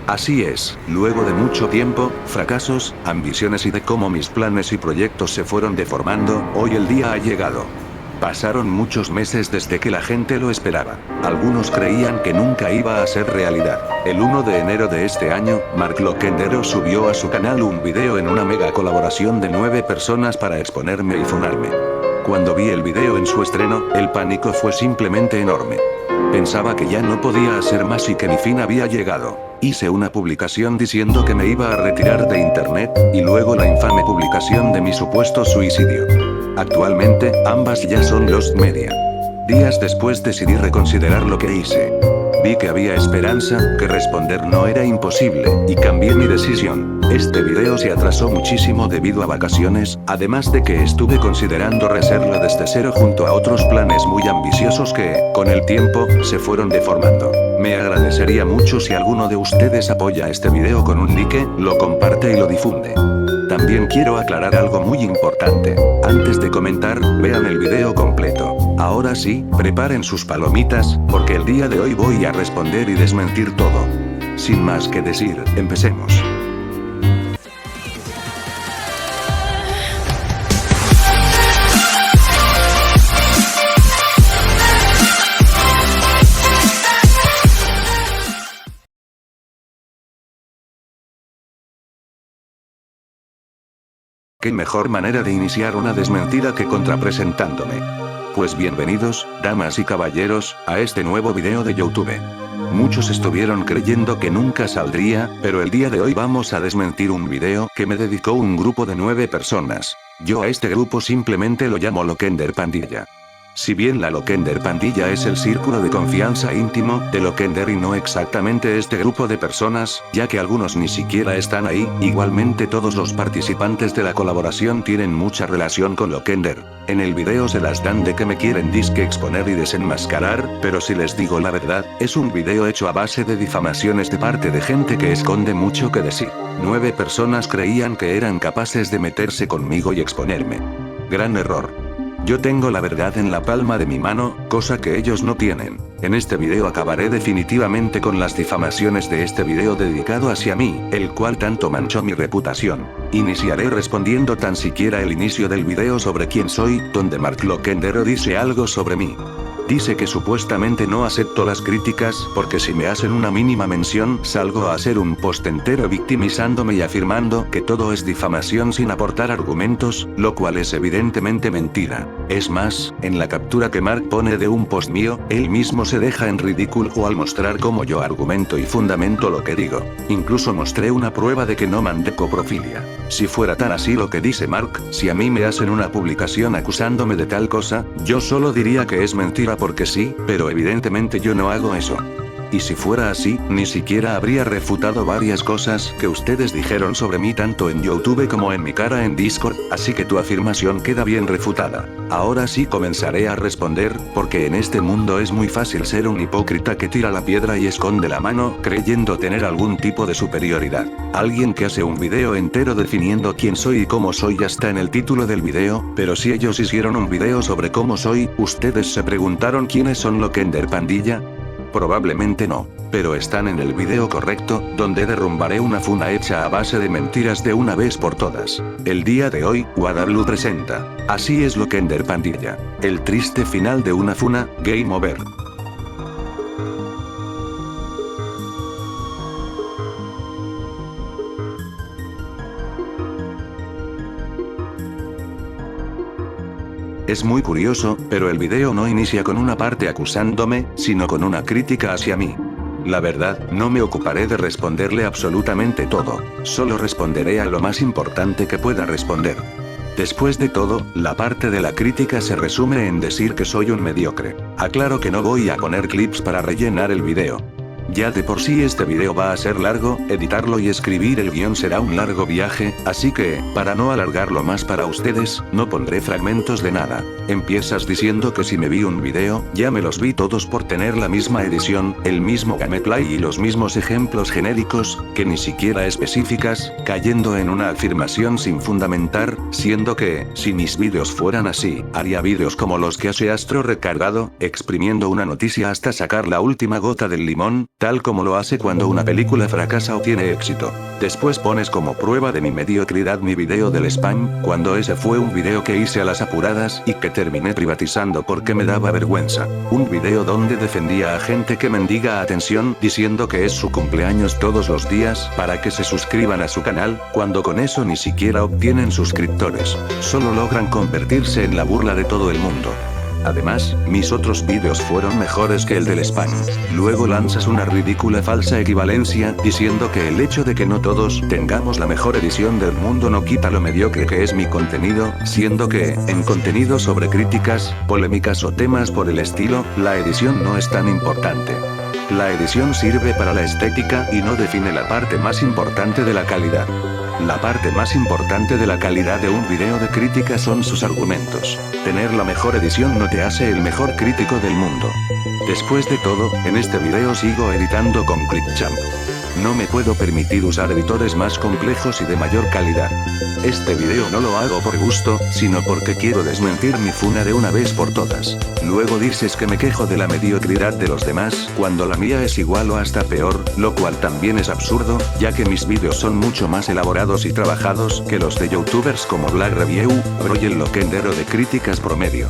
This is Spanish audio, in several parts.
Así es, luego de mucho tiempo, fracasos, ambiciones y de cómo mis planes y proyectos se fueron deformando, hoy el día ha llegado. Pasaron muchos meses desde que la gente lo esperaba. Algunos creían que nunca iba a ser realidad. El 1 de enero de este año, Mark Loquendero subió a su canal un video en una mega colaboración de 9 personas para exponerme y funarme. Cuando vi el video en su estreno, el pánico fue simplemente enorme. Pensaba que ya no podía hacer más y que mi fin había llegado. Hice una publicación diciendo que me iba a retirar de internet, y luego la infame publicación de mi supuesto suicidio. Actualmente, ambas ya son lost media. Días después decidí reconsiderar lo que hice. Vi que había esperanza, que responder no era imposible, y cambié mi decisión. Este video se atrasó muchísimo debido a vacaciones, además de que estuve considerando rehacerlo desde cero junto a otros planes muy ambiciosos que, con el tiempo, se fueron deformando. Me agradecería mucho si alguno de ustedes apoya este video con un like, lo comparte y lo difunde. También quiero aclarar algo muy importante. Antes de comentar, vean el video completo. Ahora sí, preparen sus palomitas, porque el día de hoy voy a responder y desmentir todo. Sin más que decir, empecemos. ¿Qué mejor manera de iniciar una desmentida que contrapresentándome? Pues bienvenidos, damas y caballeros, a este nuevo video de YouTube. Muchos estuvieron creyendo que nunca saldría, pero el día de hoy vamos a desmentir un video que me dedicó un grupo de 9 personas. Yo a este grupo simplemente lo llamo Loquender Pandilla. Si bien la Loquender Pandilla es el círculo de confianza íntimo de Loquender y no exactamente este grupo de personas, ya que algunos ni siquiera están ahí, igualmente todos los participantes de la colaboración tienen mucha relación con Loquender. En el video se las dan de que me quieren disque exponer y desenmascarar, pero si les digo la verdad, es un video hecho a base de difamaciones de parte de gente que esconde mucho que decir. 9 personas creían que eran capaces de meterse conmigo y exponerme. Gran error. Yo tengo la verdad en la palma de mi mano, cosa que ellos no tienen. En este video acabaré definitivamente con las difamaciones de este video dedicado hacia mí, el cual tanto manchó mi reputación. Iniciaré respondiendo tan siquiera el inicio del video sobre quién soy, donde Mark Loquendero dice algo sobre mí. Dice que supuestamente no acepto las críticas, porque si me hacen una mínima mención, salgo a hacer un post entero victimizándome y afirmando que todo es difamación sin aportar argumentos, lo cual es evidentemente mentira. Es más, en la captura que Mark pone de un post mío, él mismo se deja en ridículo al mostrar cómo yo argumento y fundamento lo que digo. Incluso mostré una prueba de que no mandé coprofilia. Si fuera tan así lo que dice Mark, si a mí me hacen una publicación acusándome de tal cosa, yo solo diría que es mentira porque sí, pero evidentemente yo no hago eso. Y si fuera así, ni siquiera habría refutado varias cosas que ustedes dijeron sobre mí tanto en YouTube como en mi cara en Discord, así que tu afirmación queda bien refutada. Ahora sí comenzaré a responder, porque en este mundo es muy fácil ser un hipócrita que tira la piedra y esconde la mano, creyendo tener algún tipo de superioridad. Alguien que hace un video entero definiendo quién soy y cómo soy ya está en el título del video, pero si ellos hicieron un video sobre cómo soy, ¿ustedes se preguntaron quiénes son Loquender Pandilla? Probablemente no, pero están en el video correcto, donde derrumbaré una funa hecha a base de mentiras de una vez por todas. El día de hoy, Wadarlu presenta. Así es Loquender Pandilla. El triste final de una funa, Game Over. Es muy curioso, pero el video no inicia con una parte acusándome, sino con una crítica hacia mí. La verdad, no me ocuparé de responderle absolutamente todo, solo responderé a lo más importante que pueda responder. Después de todo, la parte de la crítica se resume en decir que soy un mediocre. Aclaro que no voy a poner clips para rellenar el video. Ya de por sí este video va a ser largo, editarlo y escribir el guión será un largo viaje, así que, para no alargarlo más para ustedes, no pondré fragmentos de nada. Empiezas diciendo que si me vi un video, ya me los vi todos por tener la misma edición, el mismo gameplay y los mismos ejemplos genéricos, que ni siquiera específicas, cayendo en una afirmación sin fundamentar, siendo que, si mis vídeos fueran así, haría vídeos como los que hace Astro Recargado, exprimiendo una noticia hasta sacar la última gota del limón, Tal como lo hace cuando una película fracasa o tiene éxito. Después pones como prueba de mi mediocridad mi video del spam, cuando ese fue un video que hice a las apuradas y que terminé privatizando porque me daba vergüenza. Un video donde defendía a gente que mendiga atención diciendo que es su cumpleaños todos los días para que se suscriban a su canal, cuando con eso ni siquiera obtienen suscriptores. Solo logran convertirse en la burla de todo el mundo. Además, mis otros vídeos fueron mejores que el del spam. Luego lanzas una ridícula falsa equivalencia diciendo que el hecho de que no todos tengamos la mejor edición del mundo no quita lo mediocre que es mi contenido, siendo que, en contenido sobre críticas, polémicas o temas por el estilo, la edición no es tan importante. La edición sirve para la estética y no define la parte más importante de la calidad. La parte más importante de la calidad de un video de crítica son sus argumentos. Tener la mejor edición no te hace el mejor crítico del mundo. Después de todo, en este video sigo editando con Clipchamp. No me puedo permitir usar editores más complejos y de mayor calidad. Este video no lo hago por gusto, sino porque quiero desmentir mi funa de una vez por todas. Luego dices que me quejo de la mediocridad de los demás, cuando la mía es igual o hasta peor, lo cual también es absurdo, ya que mis vídeos son mucho más elaborados y trabajados que los de youtubers como Black Review, Bro y el loquendero de críticas promedio.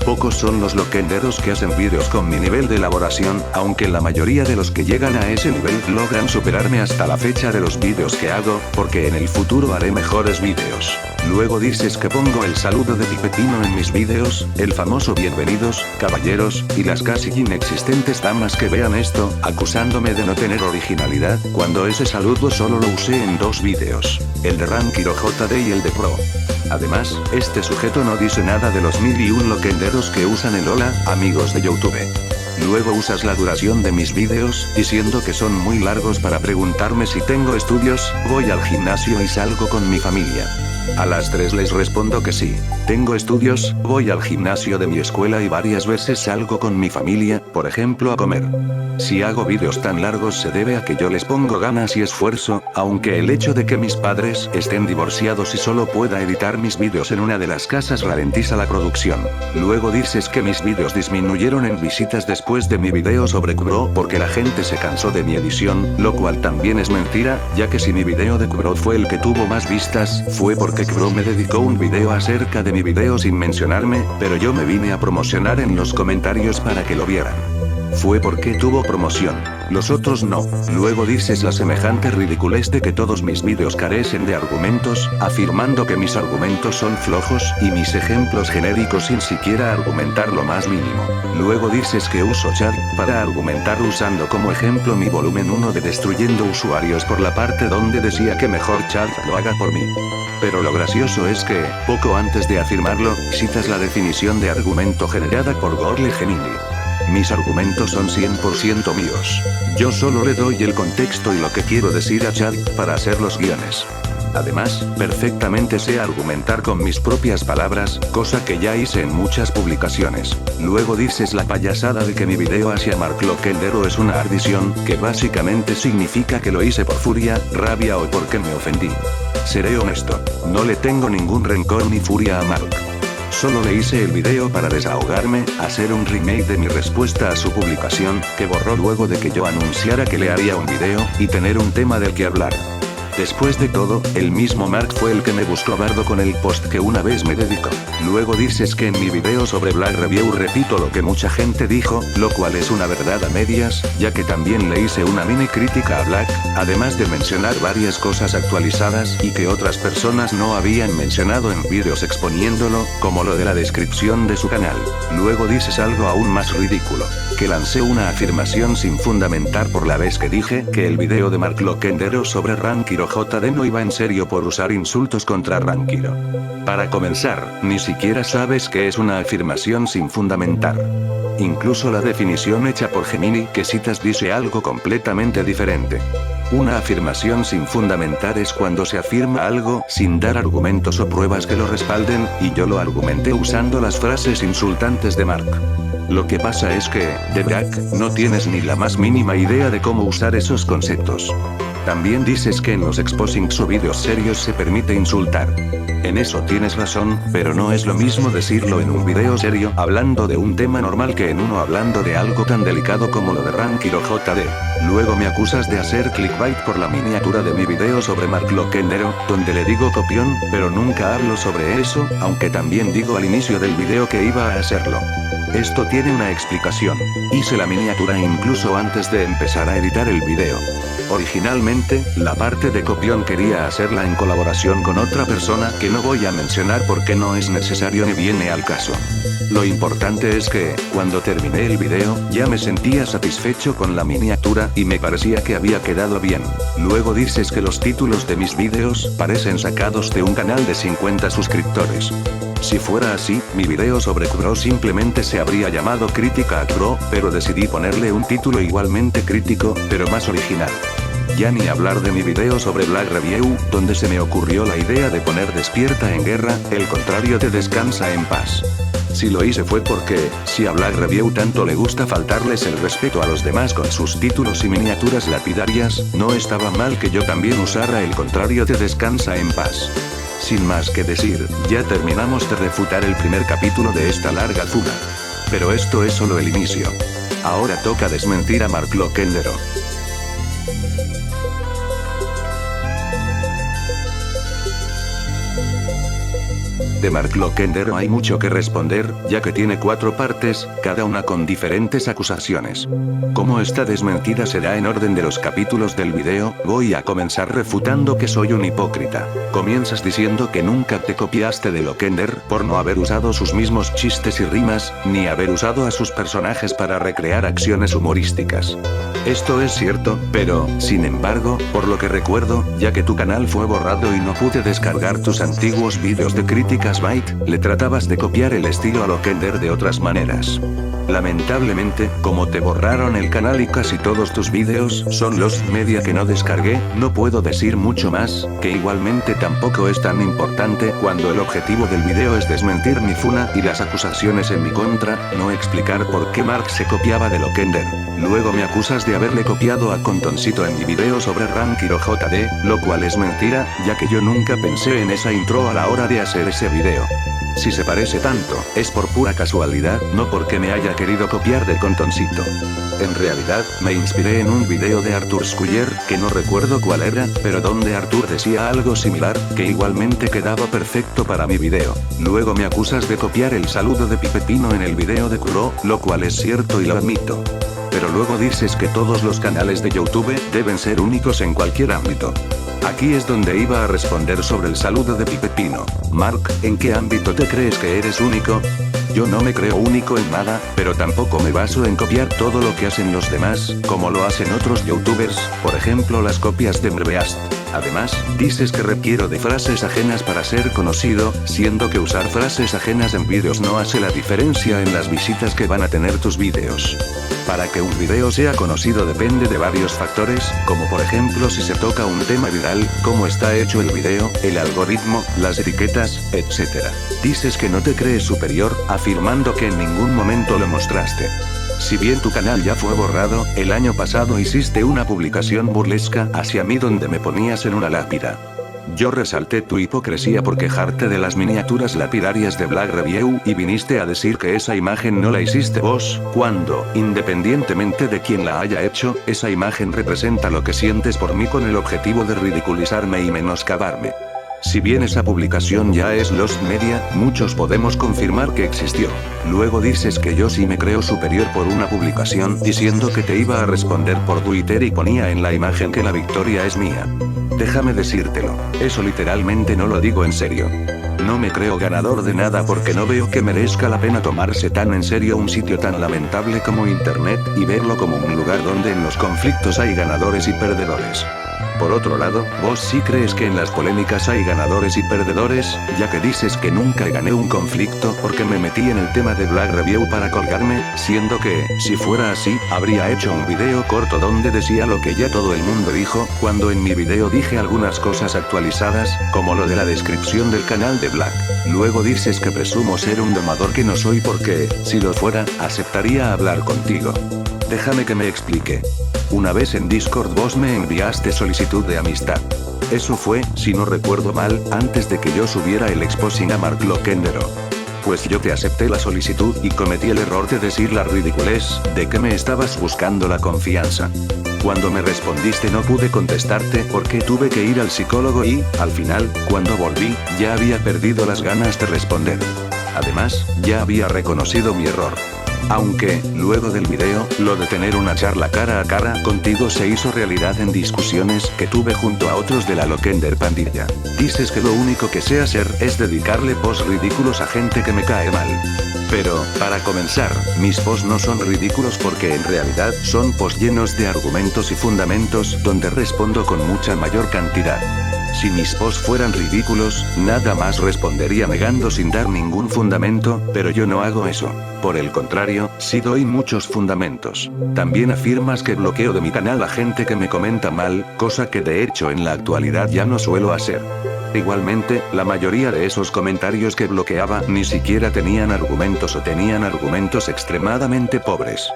Pocos son los loquenderos que hacen vídeos con mi nivel de elaboración, aunque la mayoría de los que llegan a ese nivel logran superarme hasta la fecha de los vídeos que hago, porque en el futuro haré mejores vídeos. Luego dices que pongo el saludo de Pipetino en mis vídeos, el famoso bienvenidos, caballeros, y las casi inexistentes damas que vean esto, acusándome de no tener originalidad, cuando ese saludo solo lo usé en 2 vídeos, el de Rankiro JD y el de Pro. Además, este sujeto no dice nada de los 1001 loquenderos que usan el hola, amigos de YouTube. Luego usas la duración de mis vídeos, diciendo que son muy largos para preguntarme si tengo estudios, voy al gimnasio y salgo con mi familia. A las 3 les respondo que sí. Tengo estudios, voy al gimnasio de mi escuela y varias veces salgo con mi familia, por ejemplo a comer. Si hago vídeos tan largos se debe a que yo les pongo ganas y esfuerzo, aunque el hecho de que mis padres estén divorciados y solo pueda editar mis vídeos en una de las casas ralentiza la producción. Luego dices que mis vídeos disminuyeron en visitas después de mi video sobre Kubro porque la gente se cansó de mi edición, lo cual también es mentira, ya que si mi video de Kubro fue el que tuvo más vistas, fue porque Kubro me dedicó un video acerca de mi video sin mencionarme, pero yo me vine a promocionar en los comentarios para que lo vieran. Fue porque tuvo promoción, los otros no. Luego dices la semejante ridiculez de que todos mis vídeos carecen de argumentos, afirmando que mis argumentos son flojos y mis ejemplos genéricos sin siquiera argumentar lo más mínimo. Luego dices que uso chat para argumentar usando como ejemplo mi volumen 1 de destruyendo usuarios por la parte donde decía que mejor chat lo haga por mí. Pero lo gracioso es que, poco antes de afirmarlo, citas la definición de argumento generada por Gorle Gemini. Mis argumentos son 100% míos. Yo solo le doy el contexto y lo que quiero decir a Chad para hacer los guiones. Además, perfectamente sé argumentar con mis propias palabras, cosa que ya hice en muchas publicaciones. Luego dices la payasada de que mi video hacia Mark Loquendero es una ardición, que básicamente significa que lo hice por furia, rabia o porque me ofendí. Seré honesto, no le tengo ningún rencor ni furia a Mark. Solo le hice el video para desahogarme, hacer un remake de mi respuesta a su publicación, que borró luego de que yo anunciara que le haría un video, y tener un tema del que hablar. Después de todo, el mismo Mark fue el que me buscó a bardo con el post que una vez me dedicó. Luego dices que en mi video sobre Black Review repito lo que mucha gente dijo, lo cual es una verdad a medias, ya que también le hice una mini crítica a Black, además de mencionar varias cosas actualizadas y que otras personas no habían mencionado en vídeos exponiéndolo, como lo de la descripción de su canal. Luego dices algo aún más ridículo, que lancé una afirmación sin fundamentar por la vez que dije que el video de Mark Loquendero sobre Rankiro JD no iba en serio por usar insultos contra Rankiro. Para comenzar, ni siquiera sabes qué es una afirmación sin fundamentar. Incluso la definición hecha por Gemini que citas dice algo completamente diferente. Una afirmación sin fundamentar es cuando se afirma algo sin dar argumentos o pruebas que lo respalden, y yo lo argumenté usando las frases insultantes de Mark. Lo que pasa es que, de Brack, no tienes ni la más mínima idea de cómo usar esos conceptos. También dices que en los exposings o vídeos serios se permite insultar. En eso tienes razón, pero no es lo mismo decirlo en un video serio hablando de un tema normal que en uno hablando de algo tan delicado como lo de Rankiro JD. Luego me acusas de hacer clickbait por la miniatura de mi video sobre Mark Loquendero, donde le digo copión, pero nunca hablo sobre eso, aunque también digo al inicio del video que iba a hacerlo. Esto tiene una explicación. Hice la miniatura incluso antes de empezar a editar el video. Originalmente, la parte de copión quería hacerla en colaboración con otra persona que no voy a mencionar porque no es necesario ni viene al caso. Lo importante es que, cuando terminé el video, ya me sentía satisfecho con la miniatura y me parecía que había quedado bien. Luego dices que los títulos de mis videos parecen sacados de un canal de 50 suscriptores. Si fuera así, mi video sobre Kuro simplemente se habría llamado Crítica a Kuro, pero decidí ponerle un título igualmente crítico, pero más original. Ya ni hablar de mi video sobre Black Review, donde se me ocurrió la idea de poner Despierta en guerra, el contrario de Descansa en paz. Si lo hice fue porque, si a Black Review tanto le gusta faltarles el respeto a los demás con sus títulos y miniaturas lapidarias, no estaba mal que yo también usara el contrario de Descansa en paz. Sin más que decir, ya terminamos de refutar el primer capítulo de esta larga fuga. Pero esto es solo el inicio. Ahora toca desmentir a Mark Loquendero. De Mark Loquendero hay mucho que responder, ya que tiene 4 partes, cada una con diferentes acusaciones. Como esta desmentida será en orden de los capítulos del video, voy a comenzar refutando que soy un hipócrita. Comienzas diciendo que nunca te copiaste de Loquender por no haber usado sus mismos chistes y rimas, ni haber usado a sus personajes para recrear acciones humorísticas. Esto es cierto, pero, sin embargo, por lo que recuerdo, ya que tu canal fue borrado y no pude descargar tus antiguos vídeos de críticas Byte, le tratabas de copiar el estilo a Loquender de otras maneras. Lamentablemente, como te borraron el canal y casi todos tus vídeos son los media que no descargué, no puedo decir mucho más, que igualmente tampoco es tan importante cuando el objetivo del video es desmentir mi funa y las acusaciones en mi contra, no explicar por qué Mark se copiaba de Loquender. Luego me acusas de haberle copiado a Contoncito en mi video sobre Rankiro JD, lo cual es mentira, ya que yo nunca pensé en esa intro a la hora de hacer ese video. Si se parece tanto, es por pura casualidad, no porque me haya querido copiar de Contoncito. En realidad, me inspiré en un video de Arthur Sculler, que no recuerdo cuál era, pero donde Arthur decía algo similar, que igualmente quedaba perfecto para mi video. Luego me acusas de copiar el saludo de Pipepino en el video de Kuro, lo cual es cierto y lo admito. Pero luego dices que todos los canales de YouTube deben ser únicos en cualquier ámbito. Aquí es donde iba a responder sobre el saludo de Pipepino. Mark, ¿en qué ámbito te crees que eres único? Yo no me creo único en nada, pero tampoco me baso en copiar todo lo que hacen los demás, como lo hacen otros youtubers, por ejemplo las copias de Mrbeast. Además, dices que requiero de frases ajenas para ser conocido, siendo que usar frases ajenas en vídeos no hace la diferencia en las visitas que van a tener tus vídeos. Para que un video sea conocido depende de varios factores, como por ejemplo si se toca un tema viral, cómo está hecho el video, el algoritmo, las etiquetas, etc. Dices que no te crees superior, afirmando que en ningún momento lo mostraste. Si bien tu canal ya fue borrado, el año pasado hiciste una publicación burlesca hacia mí donde me ponías en una lápida. Yo resalté tu hipocresía por quejarte de las miniaturas lapidarias de Black Review y viniste a decir que esa imagen no la hiciste vos, cuando, independientemente de quién la haya hecho, esa imagen representa lo que sientes por mí con el objetivo de ridiculizarme y menoscabarme. Si bien esa publicación ya es Lost Media, muchos podemos confirmar que existió. Luego dices que yo sí me creo superior por una publicación diciendo que te iba a responder por Twitter y ponía en la imagen que la victoria es mía. Déjame decírtelo, eso literalmente no lo digo en serio. No me creo ganador de nada porque no veo que merezca la pena tomarse tan en serio un sitio tan lamentable como Internet y verlo como un lugar donde en los conflictos hay ganadores y perdedores. Por otro lado, vos sí crees que en las polémicas hay ganadores y perdedores, ya que dices que nunca gané un conflicto porque me metí en el tema de Black Review para colgarme, siendo que, si fuera así, habría hecho un video corto donde decía lo que ya todo el mundo dijo, cuando en mi video dije algunas cosas actualizadas, como lo de la descripción del canal de Black. Luego dices que presumo ser un domador que no soy porque, si lo fuera, aceptaría hablar contigo. Déjame que me explique. Una vez en Discord vos me enviaste solicitud de amistad. Eso fue, si no recuerdo mal, antes de que yo subiera el exposing a Mark Lockendero. Pues yo te acepté la solicitud y cometí el error de decir la ridiculez de que me estabas buscando la confianza. Cuando me respondiste no pude contestarte porque tuve que ir al psicólogo y, al final, cuando volví, ya había perdido las ganas de responder. Además, ya había reconocido mi error. Aunque, luego del video, lo de tener una charla cara a cara contigo se hizo realidad en discusiones que tuve junto a otros de la Lockender pandilla. Dices que lo único que sé hacer es dedicarle posts ridículos a gente que me cae mal. Pero, para comenzar, mis posts no son ridículos porque en realidad son posts llenos de argumentos y fundamentos donde respondo con mucha mayor cantidad. Si mis posts fueran ridículos, nada más respondería negando sin dar ningún fundamento, pero yo no hago eso. Por el contrario, sí doy muchos fundamentos. También afirmas que bloqueo de mi canal a gente que me comenta mal, cosa que de hecho en la actualidad ya no suelo hacer. Igualmente, la mayoría de esos comentarios que bloqueaba ni siquiera tenían argumentos o tenían argumentos extremadamente pobres.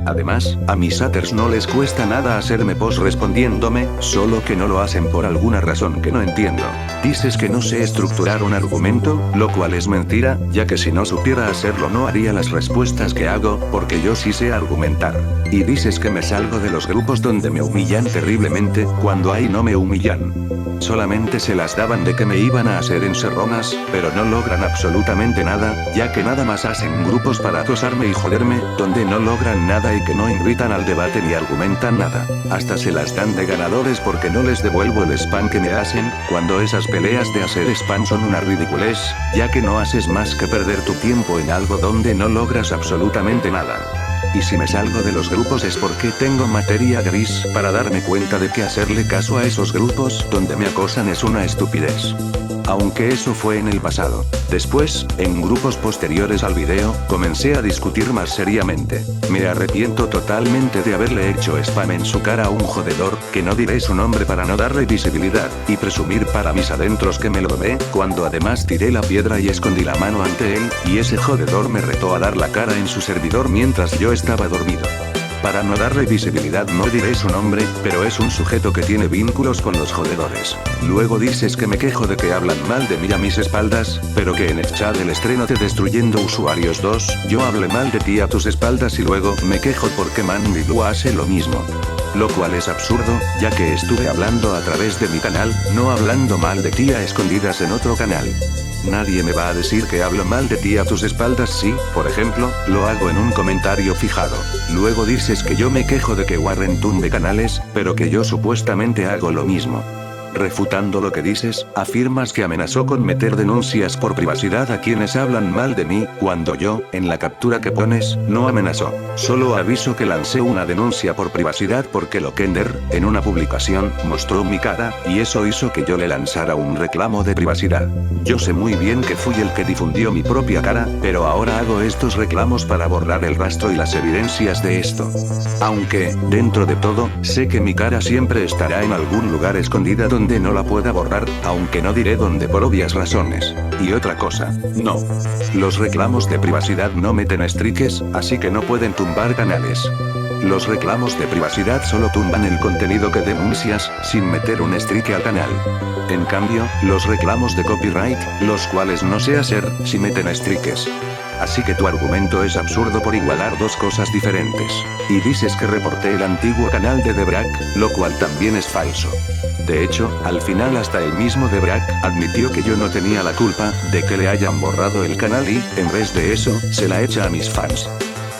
Además, a mis haters no les cuesta nada hacerme post respondiéndome, solo que no lo hacen por alguna razón que no entiendo. Dices que no sé estructurar un argumento, lo cual es mentira, ya que si no supiera hacerlo no haría las respuestas que hago, porque yo sí sé argumentar. Y dices que me salgo de los grupos donde me humillan terriblemente, cuando ahí no me humillan. Solamente se las daban de que me iban a hacer encerronas, pero no logran absolutamente nada, ya que nada más hacen grupos para acosarme y joderme, donde no logran nada y que no invitan al debate ni argumentan nada. Hasta se las dan de ganadores porque no les devuelvo el spam que me hacen, cuando esas peleas de hacer spam son una ridiculez, ya que no haces más que perder tu tiempo en algo donde no logras absolutamente nada. Y si me salgo de los grupos es porque tengo materia gris para darme cuenta de que hacerle caso a esos grupos donde me acosan es una estupidez. Aunque eso fue en el pasado. Después, en grupos posteriores al video, comencé a discutir más seriamente. Me arrepiento totalmente de haberle hecho spam en su cara a un jodedor, que no diré su nombre para no darle visibilidad, y presumir para mis adentros que me lo ve, cuando además tiré la piedra y escondí la mano ante él, y ese jodedor me retó a dar la cara en su servidor mientras yo estaba dormido. Para no darle visibilidad no diré su nombre, pero es un sujeto que tiene vínculos con los jodedores. Luego dices que me quejo de que hablan mal de mí a mis espaldas, pero que en el chat del estreno de Destruyendo Usuarios 2, yo hablé mal de ti a tus espaldas y luego me quejo porque Mandilu hace lo mismo. Lo cual es absurdo, ya que estuve hablando a través de mi canal, no hablando mal de ti a escondidas en otro canal. Nadie me va a decir que hablo mal de ti a tus espaldas si, por ejemplo, lo hago en un comentario fijado. Luego dices que yo me quejo de que Warren tumbe canales, pero que yo supuestamente hago lo mismo. Refutando lo que dices, afirmas que amenazó con meter denuncias por privacidad a quienes hablan mal de mí, cuando yo, en la captura que pones, no amenazó. Solo aviso que lancé una denuncia por privacidad porque Lockender, en una publicación, mostró mi cara, y eso hizo que yo le lanzara un reclamo de privacidad. Yo sé muy bien que fui el que difundió mi propia cara, pero ahora hago estos reclamos para borrar el rastro y las evidencias de esto. Aunque, dentro de todo, sé que mi cara siempre estará en algún lugar escondida donde no la pueda borrar, aunque no diré dónde por obvias razones. Y otra cosa, no. Los reclamos de privacidad no meten strikes, así que no pueden tumbar canales. Los reclamos de privacidad solo tumban el contenido que denuncias, sin meter un strike al canal. En cambio, los reclamos de copyright, los cuales no sé hacer, si meten strikes. Así que tu argumento es absurdo por igualar dos cosas diferentes. Y dices que reporté el antiguo canal de Debrak, lo cual también es falso. De hecho, al final hasta el mismo Debrak admitió que yo no tenía la culpa de que le hayan borrado el canal y, en vez de eso, se la echa a mis fans.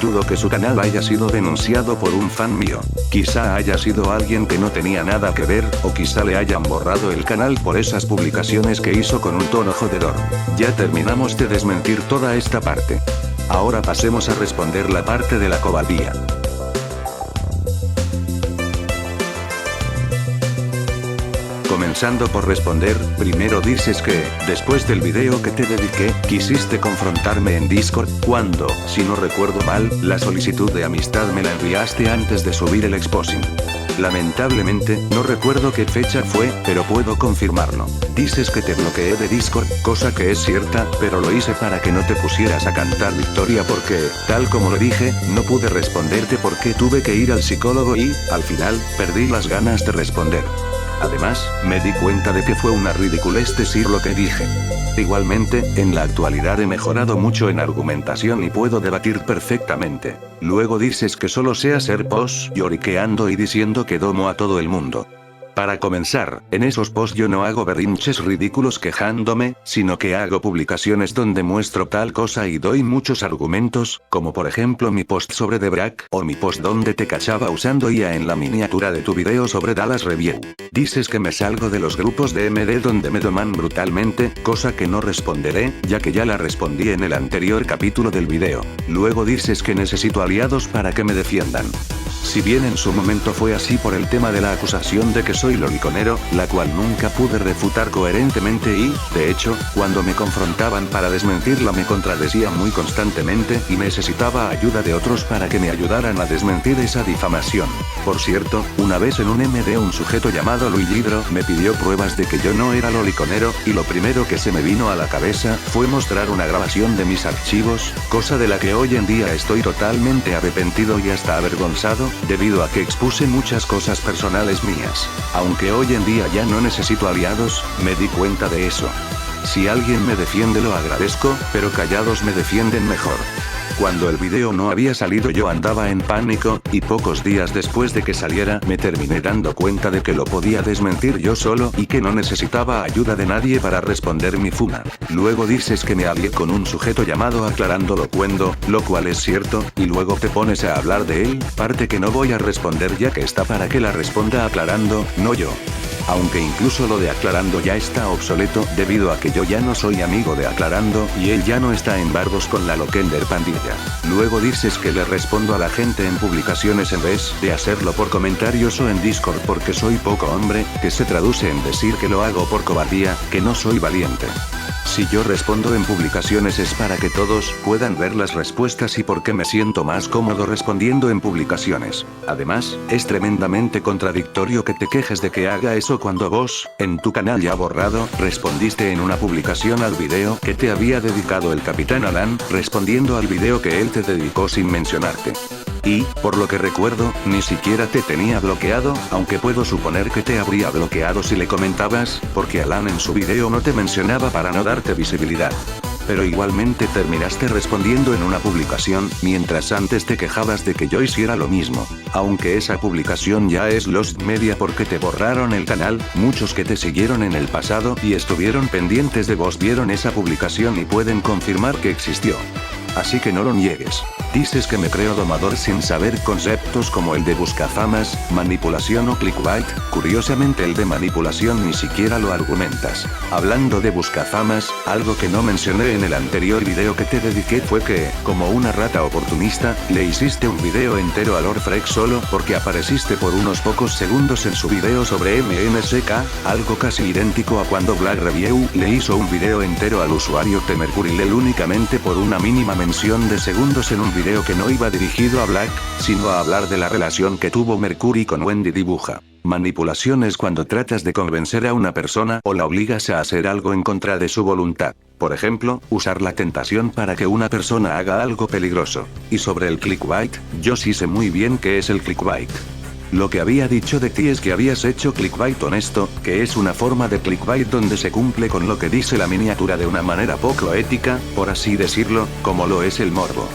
Dudo que su canal haya sido denunciado por un fan mío. Quizá haya sido alguien que no tenía nada que ver, o quizá le hayan borrado el canal por esas publicaciones que hizo con un tono jodedor. Ya terminamos de desmentir toda esta parte. Ahora pasemos a responder la parte de la cobardía. comenzando por responder, primero dices que, después del video que te dediqué, quisiste confrontarme en Discord, cuando, si no recuerdo mal, la solicitud de amistad me la enviaste antes de subir el exposing. Lamentablemente, no recuerdo qué fecha fue, pero puedo confirmarlo. Dices que te bloqueé de Discord, cosa que es cierta, pero lo hice para que no te pusieras a cantar victoria porque, tal como lo dije, no pude responderte porque tuve que ir al psicólogo y, al final, perdí las ganas de responder. Además, me di cuenta de que fue una ridiculez decir lo que dije. Igualmente, en la actualidad he mejorado mucho en argumentación y puedo debatir perfectamente. Luego dices que solo sé hacer posts lloriqueando y diciendo que domo a todo el mundo. Para comenzar, en esos posts yo no hago berrinches ridículos quejándome, sino que hago publicaciones donde muestro tal cosa y doy muchos argumentos, como por ejemplo mi post sobre The Brack, o mi post donde te cachaba usando IA en la miniatura de tu video sobre Dallas Review. Dices que me salgo de los grupos de MD donde me doman brutalmente, cosa que no responderé, ya que ya la respondí en el anterior capítulo del video. Luego dices que necesito aliados para que me defiendan. Si bien en su momento fue así por el tema de la acusación de que soy loliconero, la cual nunca pude refutar coherentemente y, de hecho, cuando me confrontaban para desmentirla me contradecía muy constantemente y necesitaba ayuda de otros para que me ayudaran a desmentir esa difamación. Por cierto, una vez en un MD un sujeto llamado Luis Libro me pidió pruebas de que yo no era loliconero, y lo primero que se me vino a la cabeza fue mostrar una grabación de mis archivos, cosa de la que hoy en día estoy totalmente arrepentido y hasta avergonzado, debido a que expuse muchas cosas personales mías. Aunque hoy en día ya no necesito aliados, me di cuenta de eso. Si alguien me defiende lo agradezco, pero callados me defienden mejor. Cuando el video no había salido yo andaba en pánico, y pocos días después de que saliera me terminé dando cuenta de que lo podía desmentir yo solo y que no necesitaba ayuda de nadie para responder mi funa. Luego dices que me alié con un sujeto llamado Aclarando Locuendo, lo cual es cierto, y luego te pones a hablar de él, parte que no voy a responder ya que está para que la responda Aclarando, no yo. Aunque incluso lo de Aclarando ya está obsoleto debido a que yo ya no soy amigo de Aclarando y él ya no está en bardos con la Loquender pandilla. Luego dices que le respondo a la gente en publicaciones en vez de hacerlo por comentarios o en Discord porque soy poco hombre, que se traduce en decir que lo hago por cobardía, que no soy valiente. Si yo respondo en publicaciones es para que todos puedan ver las respuestas y porque me siento más cómodo respondiendo en publicaciones. Además, es tremendamente contradictorio que te quejes de que haga eso cuando vos, en tu canal ya borrado, respondiste en una publicación al video que te había dedicado el Capitán Alan, respondiendo al video que él te dedicó sin mencionarte. Y, por lo que recuerdo, ni siquiera te tenía bloqueado, aunque puedo suponer que te habría bloqueado si le comentabas, porque Alan en su video no te mencionaba para no darte visibilidad. Pero igualmente terminaste respondiendo en una publicación, mientras antes te quejabas de que yo hiciera lo mismo. Aunque esa publicación ya es lost media porque te borraron el canal, muchos que te siguieron en el pasado y estuvieron pendientes de vos vieron esa publicación y pueden confirmar que existió. Así que no lo niegues. Dices que me creo domador sin saber conceptos como el de buscafamas, manipulación o clickbait, curiosamente el de manipulación ni siquiera lo argumentas. Hablando de buscafamas, algo que no mencioné en el anterior video que te dediqué fue que, como una rata oportunista, le hiciste un video entero a Lord Freak solo porque apareciste por unos pocos segundos en su video sobre MNSK, algo casi idéntico a cuando Black Review le hizo un video entero al usuario The Mercury Lel únicamente por una mínima mención de segundos en un video que no iba dirigido a Black, sino a hablar de la relación que tuvo Mercury con Wendy Dibuja. Manipulación es cuando tratas de convencer a una persona o la obligas a hacer algo en contra de su voluntad. Por ejemplo, usar la tentación para que una persona haga algo peligroso. Y sobre el clickbait, yo sí sé muy bien qué es el clickbait. Lo que había dicho de ti es que habías hecho clickbait honesto, que es una forma de clickbait donde se cumple con lo que dice la miniatura de una manera poco ética, por así decirlo, como lo es el morbo.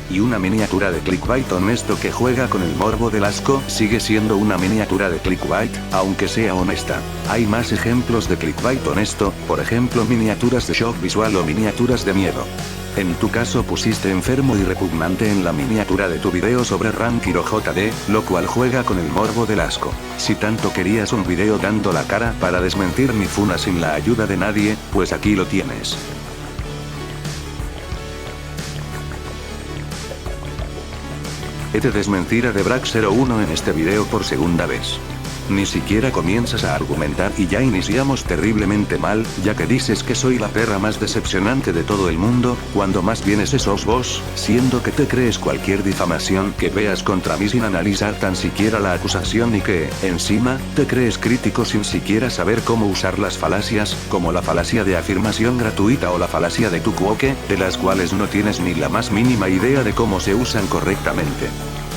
Y una miniatura de clickbait honesto que juega con el morbo del asco sigue siendo una miniatura de clickbait, aunque sea honesta. Hay más ejemplos de clickbait honesto, por ejemplo miniaturas de shock visual o miniaturas de miedo. En tu caso pusiste enfermo y repugnante en la miniatura de tu video sobre Rankiro JD, lo cual juega con el morbo del asco. Si tanto querías un video dando la cara para desmentir mi funa sin la ayuda de nadie, pues aquí lo tienes. He de desmentir a The Brack 01 en este video por segunda vez. ni siquiera comienzas a argumentar y ya iniciamos terriblemente mal, ya que dices que soy la perra más decepcionante de todo el mundo, cuando más bien ese sos vos, siendo que te crees cualquier difamación que veas contra mí sin analizar tan siquiera la acusación y que, encima, te crees crítico sin siquiera saber cómo usar las falacias, como la falacia de afirmación gratuita o la falacia de tu quoque, de las cuales no tienes ni la más mínima idea de cómo se usan correctamente.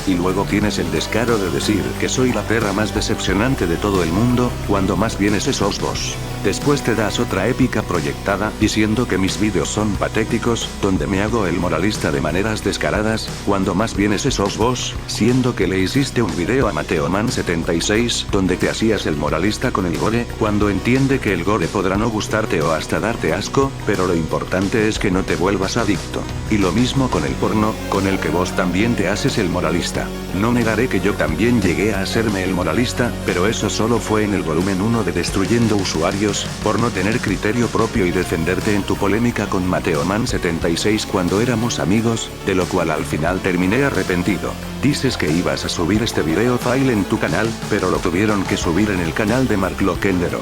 Y luego tienes el descaro de decir que soy la perra más decepcionante de todo el mundo, cuando más bien ese sos vos. Después te das otra épica proyectada, diciendo que mis vídeos son patéticos, donde me hago el moralista de maneras descaradas, cuando más bien ese sos vos, siendo que le hiciste un video a MateoMan76, donde te hacías el moralista con el gore, cuando entiende que el gore podrá no gustarte o hasta darte asco, pero lo importante es que no te vuelvas adicto. Y lo mismo con el porno, con el que vos también te haces el moralista. No negaré que yo también llegué a hacerme el moralista, pero eso solo fue en el volumen 1 de Destruyendo Usuarios, por no tener criterio propio y defenderte en tu polémica con MateoMan76 cuando éramos amigos, de lo cual al final terminé arrepentido. Dices que ibas a subir este video file en tu canal, pero lo tuvieron que subir en el canal de Mark Loquendero.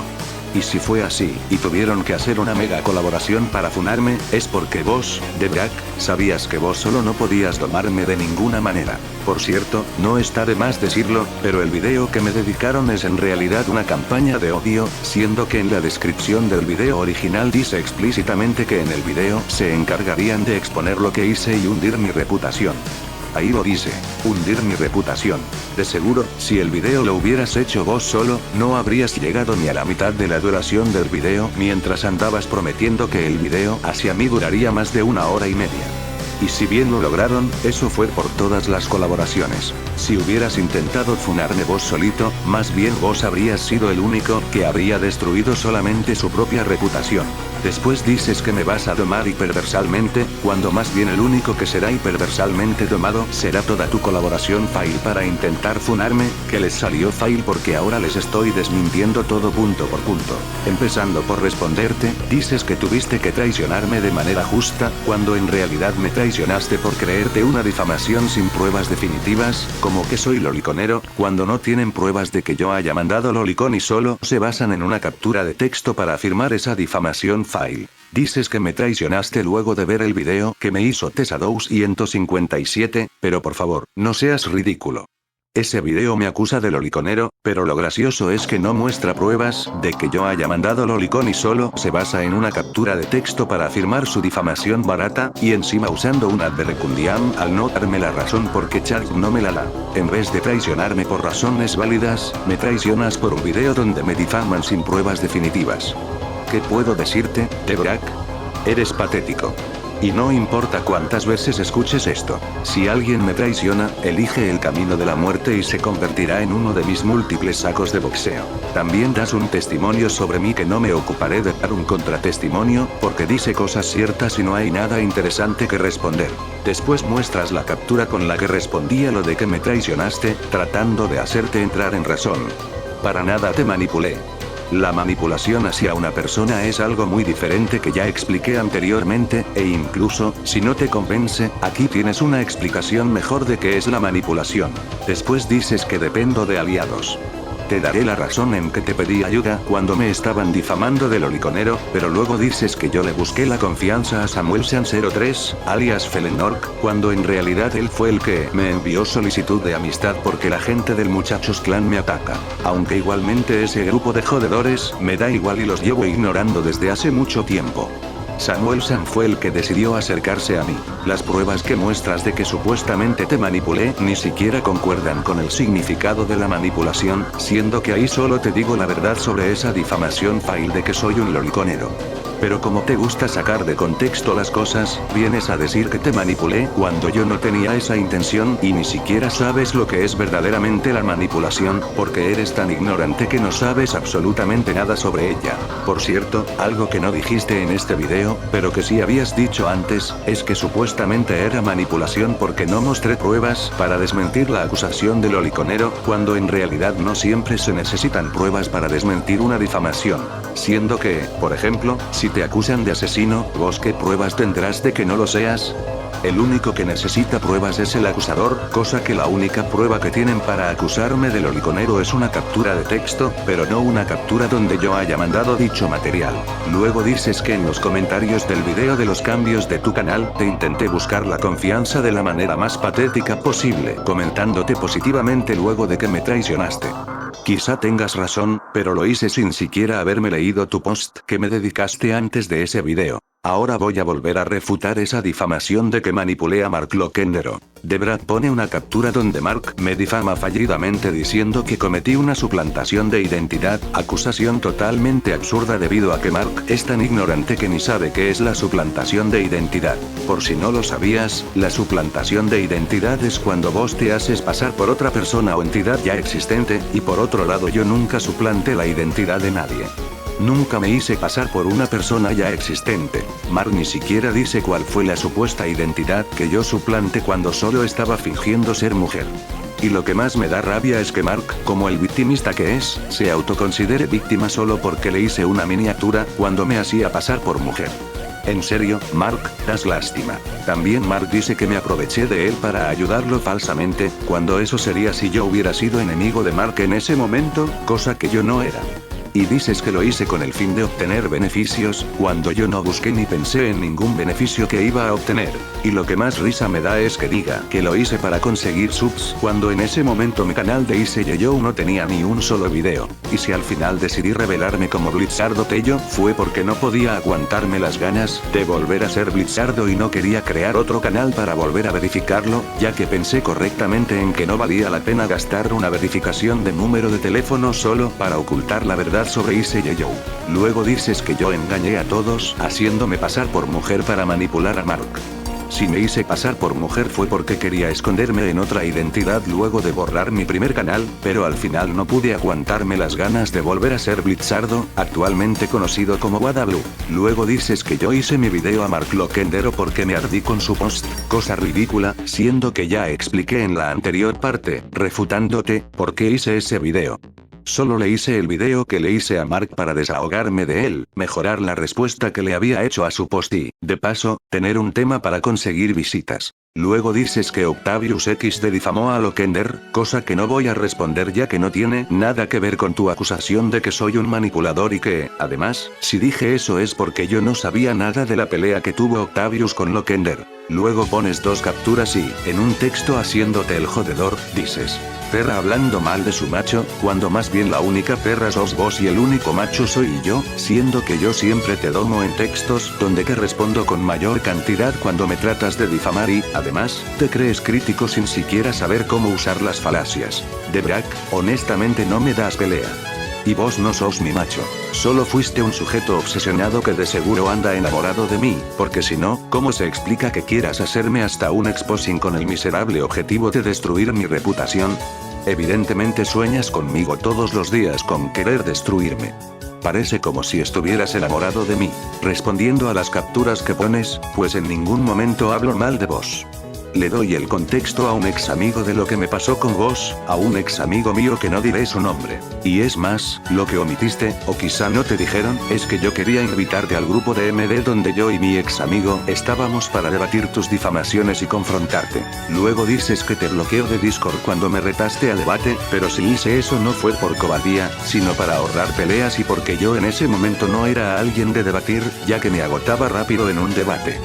Y si fue así, y tuvieron que hacer una mega colaboración para funarme, es porque vos, Debrak, sabías que vos solo no podías domarme de ninguna manera. Por cierto, no está de más decirlo, pero el video que me dedicaron es en realidad una campaña de odio, siendo que en la descripción del video original dice explícitamente que en el video se encargarían de exponer lo que hice y hundir mi reputación. Ahí lo dice, hundir mi reputación. De seguro, si el video lo hubieras hecho vos solo, no habrías llegado ni a la mitad de la duración del video mientras andabas prometiendo que el video hacia mí duraría más de 1 hora y media. Y si bien lo lograron, eso fue por todas las colaboraciones. Si hubieras intentado funarme vos solito, más bien vos habrías sido el único que habría destruido solamente su propia reputación. Después dices que me vas a domar hiperversalmente, cuando más bien el único que será hiperversalmente domado será toda tu colaboración fail para intentar funarme, que les salió fail porque ahora les estoy desmintiendo todo punto por punto. Empezando por responderte, dices que tuviste que traicionarme de manera justa, cuando en realidad me traicionaste por creerte una difamación sin pruebas definitivas, como que soy loliconero, cuando no tienen pruebas de que yo haya mandado lolicón y solo se basan en una captura de texto para afirmar esa difamación file. Dices que me traicionaste luego de ver el video que me hizo Tesa257, pero por favor, no seas ridículo. Ese video me acusa de loliconero, pero lo gracioso es que no muestra pruebas de que yo haya mandado lolicón y solo se basa en una captura de texto para afirmar su difamación barata, y encima usando un adverecundiam al no darme la razón porque Chad no me la da. En vez de traicionarme por razones válidas, me traicionas por un video donde me difaman sin pruebas definitivas. ¿Qué puedo decirte, Debrak? Eres patético. Y no importa cuántas veces escuches esto, si alguien me traiciona, elige el camino de la muerte y se convertirá en uno de mis múltiples sacos de boxeo. También das un testimonio sobre mí que no me ocuparé de dar un contratestimonio, porque dice cosas ciertas y no hay nada interesante que responder. Después muestras la captura con la que respondí a lo de que me traicionaste, tratando de hacerte entrar en razón. Para nada te manipulé. La manipulación hacia una persona es algo muy diferente que ya expliqué anteriormente, e incluso, si no te convence, aquí tienes una explicación mejor de qué es la manipulación. Después dices que dependo de aliados. Te daré la razón en que te pedí ayuda cuando me estaban difamando de loliconero, pero luego dices que yo le busqué la confianza a Samuelsan03, alias Felenork, cuando en realidad él fue el que me envió solicitud de amistad porque la gente del Muchachos Clan me ataca. Aunque igualmente ese grupo de jodedores me da igual y los llevo ignorando desde hace mucho tiempo. Samuelsan fue el que decidió acercarse a mí. Las pruebas que muestras de que supuestamente te manipulé ni siquiera concuerdan con el significado de la manipulación, siendo que ahí solo te digo la verdad sobre esa difamación file de que soy un loliconero. Pero como te gusta sacar de contexto las cosas, vienes a decir que te manipulé cuando yo no tenía esa intención y ni siquiera sabes lo que es verdaderamente la manipulación, porque eres tan ignorante que no sabes absolutamente nada sobre ella. Por cierto, algo que no dijiste en este video, pero que sí habías dicho antes, es que supuestamente era manipulación porque no mostré pruebas para desmentir la acusación de loliconero, cuando en realidad no siempre se necesitan pruebas para desmentir una difamación. siendo que, por ejemplo, si te acusan de asesino, ¿vos qué pruebas tendrás de que no lo seas? El único que necesita pruebas es el acusador, cosa que la única prueba que tienen para acusarme de loliconero es una captura de texto, pero no una captura donde yo haya mandado dicho material. Luego dices que en los comentarios del video de los cambios de tu canal, te intenté buscar la confianza de la manera más patética posible, comentándote positivamente luego de que me traicionaste. Quizá tengas razón, pero lo hice sin siquiera haberme leído tu post que me dedicaste antes de ese video. Ahora voy a volver a refutar esa difamación de que manipulé a Mark Lockendero. Debrad pone una captura donde Mark me difama fallidamente diciendo que cometí una suplantación de identidad, acusación totalmente absurda debido a que Mark es tan ignorante que ni sabe qué es la suplantación de identidad. Por si no lo sabías, la suplantación de identidad es cuando vos te haces pasar por otra persona o entidad ya existente, y por otro lado yo nunca suplanté la identidad de nadie. Nunca me hice pasar por una persona ya existente. Mark ni siquiera dice cuál fue la supuesta identidad que yo suplanté cuando solo estaba fingiendo ser mujer. Y lo que más me da rabia es que Mark, como el victimista que es, se autoconsidere víctima solo porque le hice una miniatura cuando me hacía pasar por mujer. En serio, Mark, das lástima. También Mark dice que me aproveché de él para ayudarlo falsamente, cuando eso sería si yo hubiera sido enemigo de Mark en ese momento, cosa que yo no era. Y dices que lo hice con el fin de obtener beneficios, cuando yo no busqué ni pensé en ningún beneficio que iba a obtener. Y lo que más risa me da es que diga que lo hice para conseguir subs, cuando en ese momento mi canal de Ise Yo no tenía ni un solo video. Y si al final decidí revelarme como Blizzardo Tello, fue porque no podía aguantarme las ganas de volver a ser Blizzardo y no quería crear otro canal para volver a verificarlo, ya que pensé correctamente en que no valía la pena gastar una verificación de número de teléfono solo para ocultar la verdad sobre Ise Yo. Luego dices que yo engañé a todos, haciéndome pasar por mujer para manipular a Mark. Si me hice pasar por mujer fue porque quería esconderme en otra identidad luego de borrar mi primer canal, pero al final no pude aguantarme las ganas de volver a ser Blizzardo, actualmente conocido como WadaBlue. Luego dices que yo hice mi video a Mark Lockendero porque me ardí con su post, cosa ridícula, siendo que ya expliqué en la anterior parte, refutándote, por qué hice ese video. Solo le hice el video que le hice a Mark para desahogarme de él, mejorar la respuesta que le había hecho a su post y, de paso, tener un tema para conseguir visitas. Luego dices que Octavius X te difamó a Lockender, cosa que no voy a responder ya que no tiene nada que ver con tu acusación de que soy un manipulador y que, además, si dije eso es porque yo no sabía nada de la pelea que tuvo Octavius con Lockender. Luego pones dos capturas y, en un texto haciéndote el jodedor, dices: perra hablando mal de su macho, cuando más bien la única perra sos vos y el único macho soy yo, siendo que yo siempre te domo en textos donde que respondo con mayor cantidad cuando me tratas de difamar y, además, te crees crítico sin siquiera saber cómo usar las falacias. De Brack, honestamente no me das pelea. Y vos no sos mi macho. Solo fuiste un sujeto obsesionado que de seguro anda enamorado de mí, porque si no, ¿cómo se explica que quieras hacerme hasta un exposing con el miserable objetivo de destruir mi reputación? Evidentemente sueñas conmigo todos los días con querer destruirme. Parece como si estuvieras enamorado de mí. Respondiendo a las capturas que pones, pues en ningún momento hablo mal de vos. Le doy el contexto a un ex amigo de lo que me pasó con vos, a un ex amigo mío que no diré su nombre. Y es más, lo que omitiste, o quizá no te dijeron, es que yo quería invitarte al grupo de MD donde yo y mi ex amigo estábamos para debatir tus difamaciones y confrontarte. Luego dices que te bloqueo de Discord cuando me retaste a debate, pero si hice eso no fue por cobardía, sino para ahorrar peleas y porque yo en ese momento no era alguien de debatir, ya que me agotaba rápido en un debate.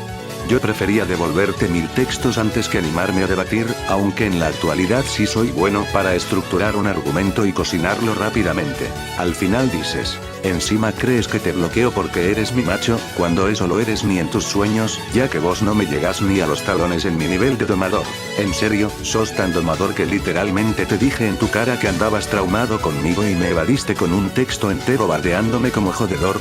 Yo prefería devolverte 1000 textos antes que animarme a debatir, aunque en la actualidad sí soy bueno para estructurar un argumento y cocinarlo rápidamente. Al final dices: encima crees que te bloqueo porque eres mi macho, cuando eso lo eres ni en tus sueños, ya que vos no me llegas ni a los talones en mi nivel de domador. En serio, sos tan domador que literalmente te dije en tu cara que andabas traumado conmigo y me evadiste con un texto entero bardeándome como jodedor.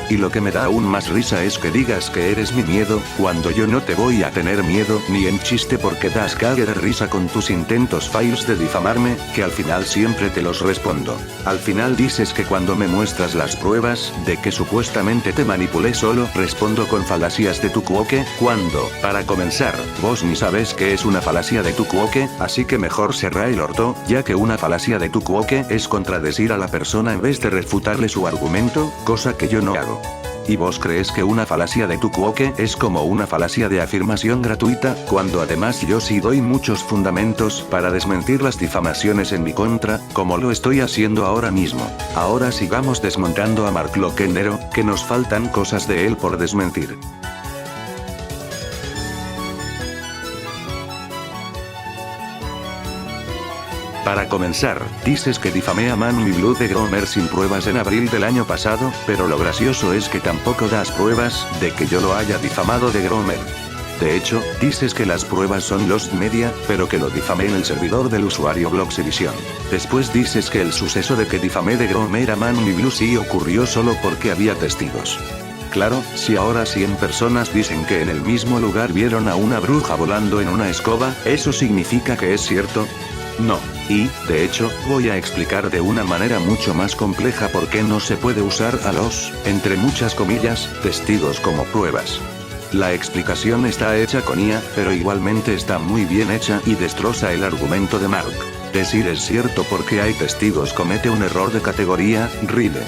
Y lo que me da aún más risa es que digas que eres mi miedo, cuando yo no te voy a tener miedo ni en chiste porque das cague de risa con tus intentos fails de difamarme, que al final siempre te los respondo. Al final dices que cuando me muestras las pruebas de que supuestamente te manipulé solo respondo con falacias de tu cuoque, cuando, para comenzar, vos ni sabes qué es una falacia de tu cuoque, así que mejor cerrá el orto, ya que una falacia de tu cuoque es contradecir a la persona en vez de refutarle su argumento, cosa que yo no hago. ¿Y vos crees que una falacia de tu cuoque es como una falacia de afirmación gratuita, cuando además yo sí doy muchos fundamentos para desmentir las difamaciones en mi contra, como lo estoy haciendo ahora mismo? Ahora sigamos desmontando a Mark Loquendero, que nos faltan cosas de él por desmentir. Para comenzar, dices que difamé a Man My Blue de Gromer sin pruebas en abril del año pasado, pero lo gracioso es que tampoco das pruebas de que yo lo haya difamado de Gromer. De hecho, dices que las pruebas son Lost Media, pero que lo difamé en el servidor del usuario Bloxedition. Después dices que el suceso de que difamé de Gromer a Man My Blue sí ocurrió solo porque había testigos. Claro, si ahora 100 personas dicen que en el mismo lugar vieron a una bruja volando en una escoba, ¿eso significa que es cierto? No. Y, de hecho, voy a explicar de una manera mucho más compleja por qué no se puede usar a los, entre muchas comillas, testigos como pruebas. La explicación está hecha con IA, pero igualmente está muy bien hecha y destroza el argumento de Mark. Decir es cierto porque hay testigos comete un error de categoría, RIDE.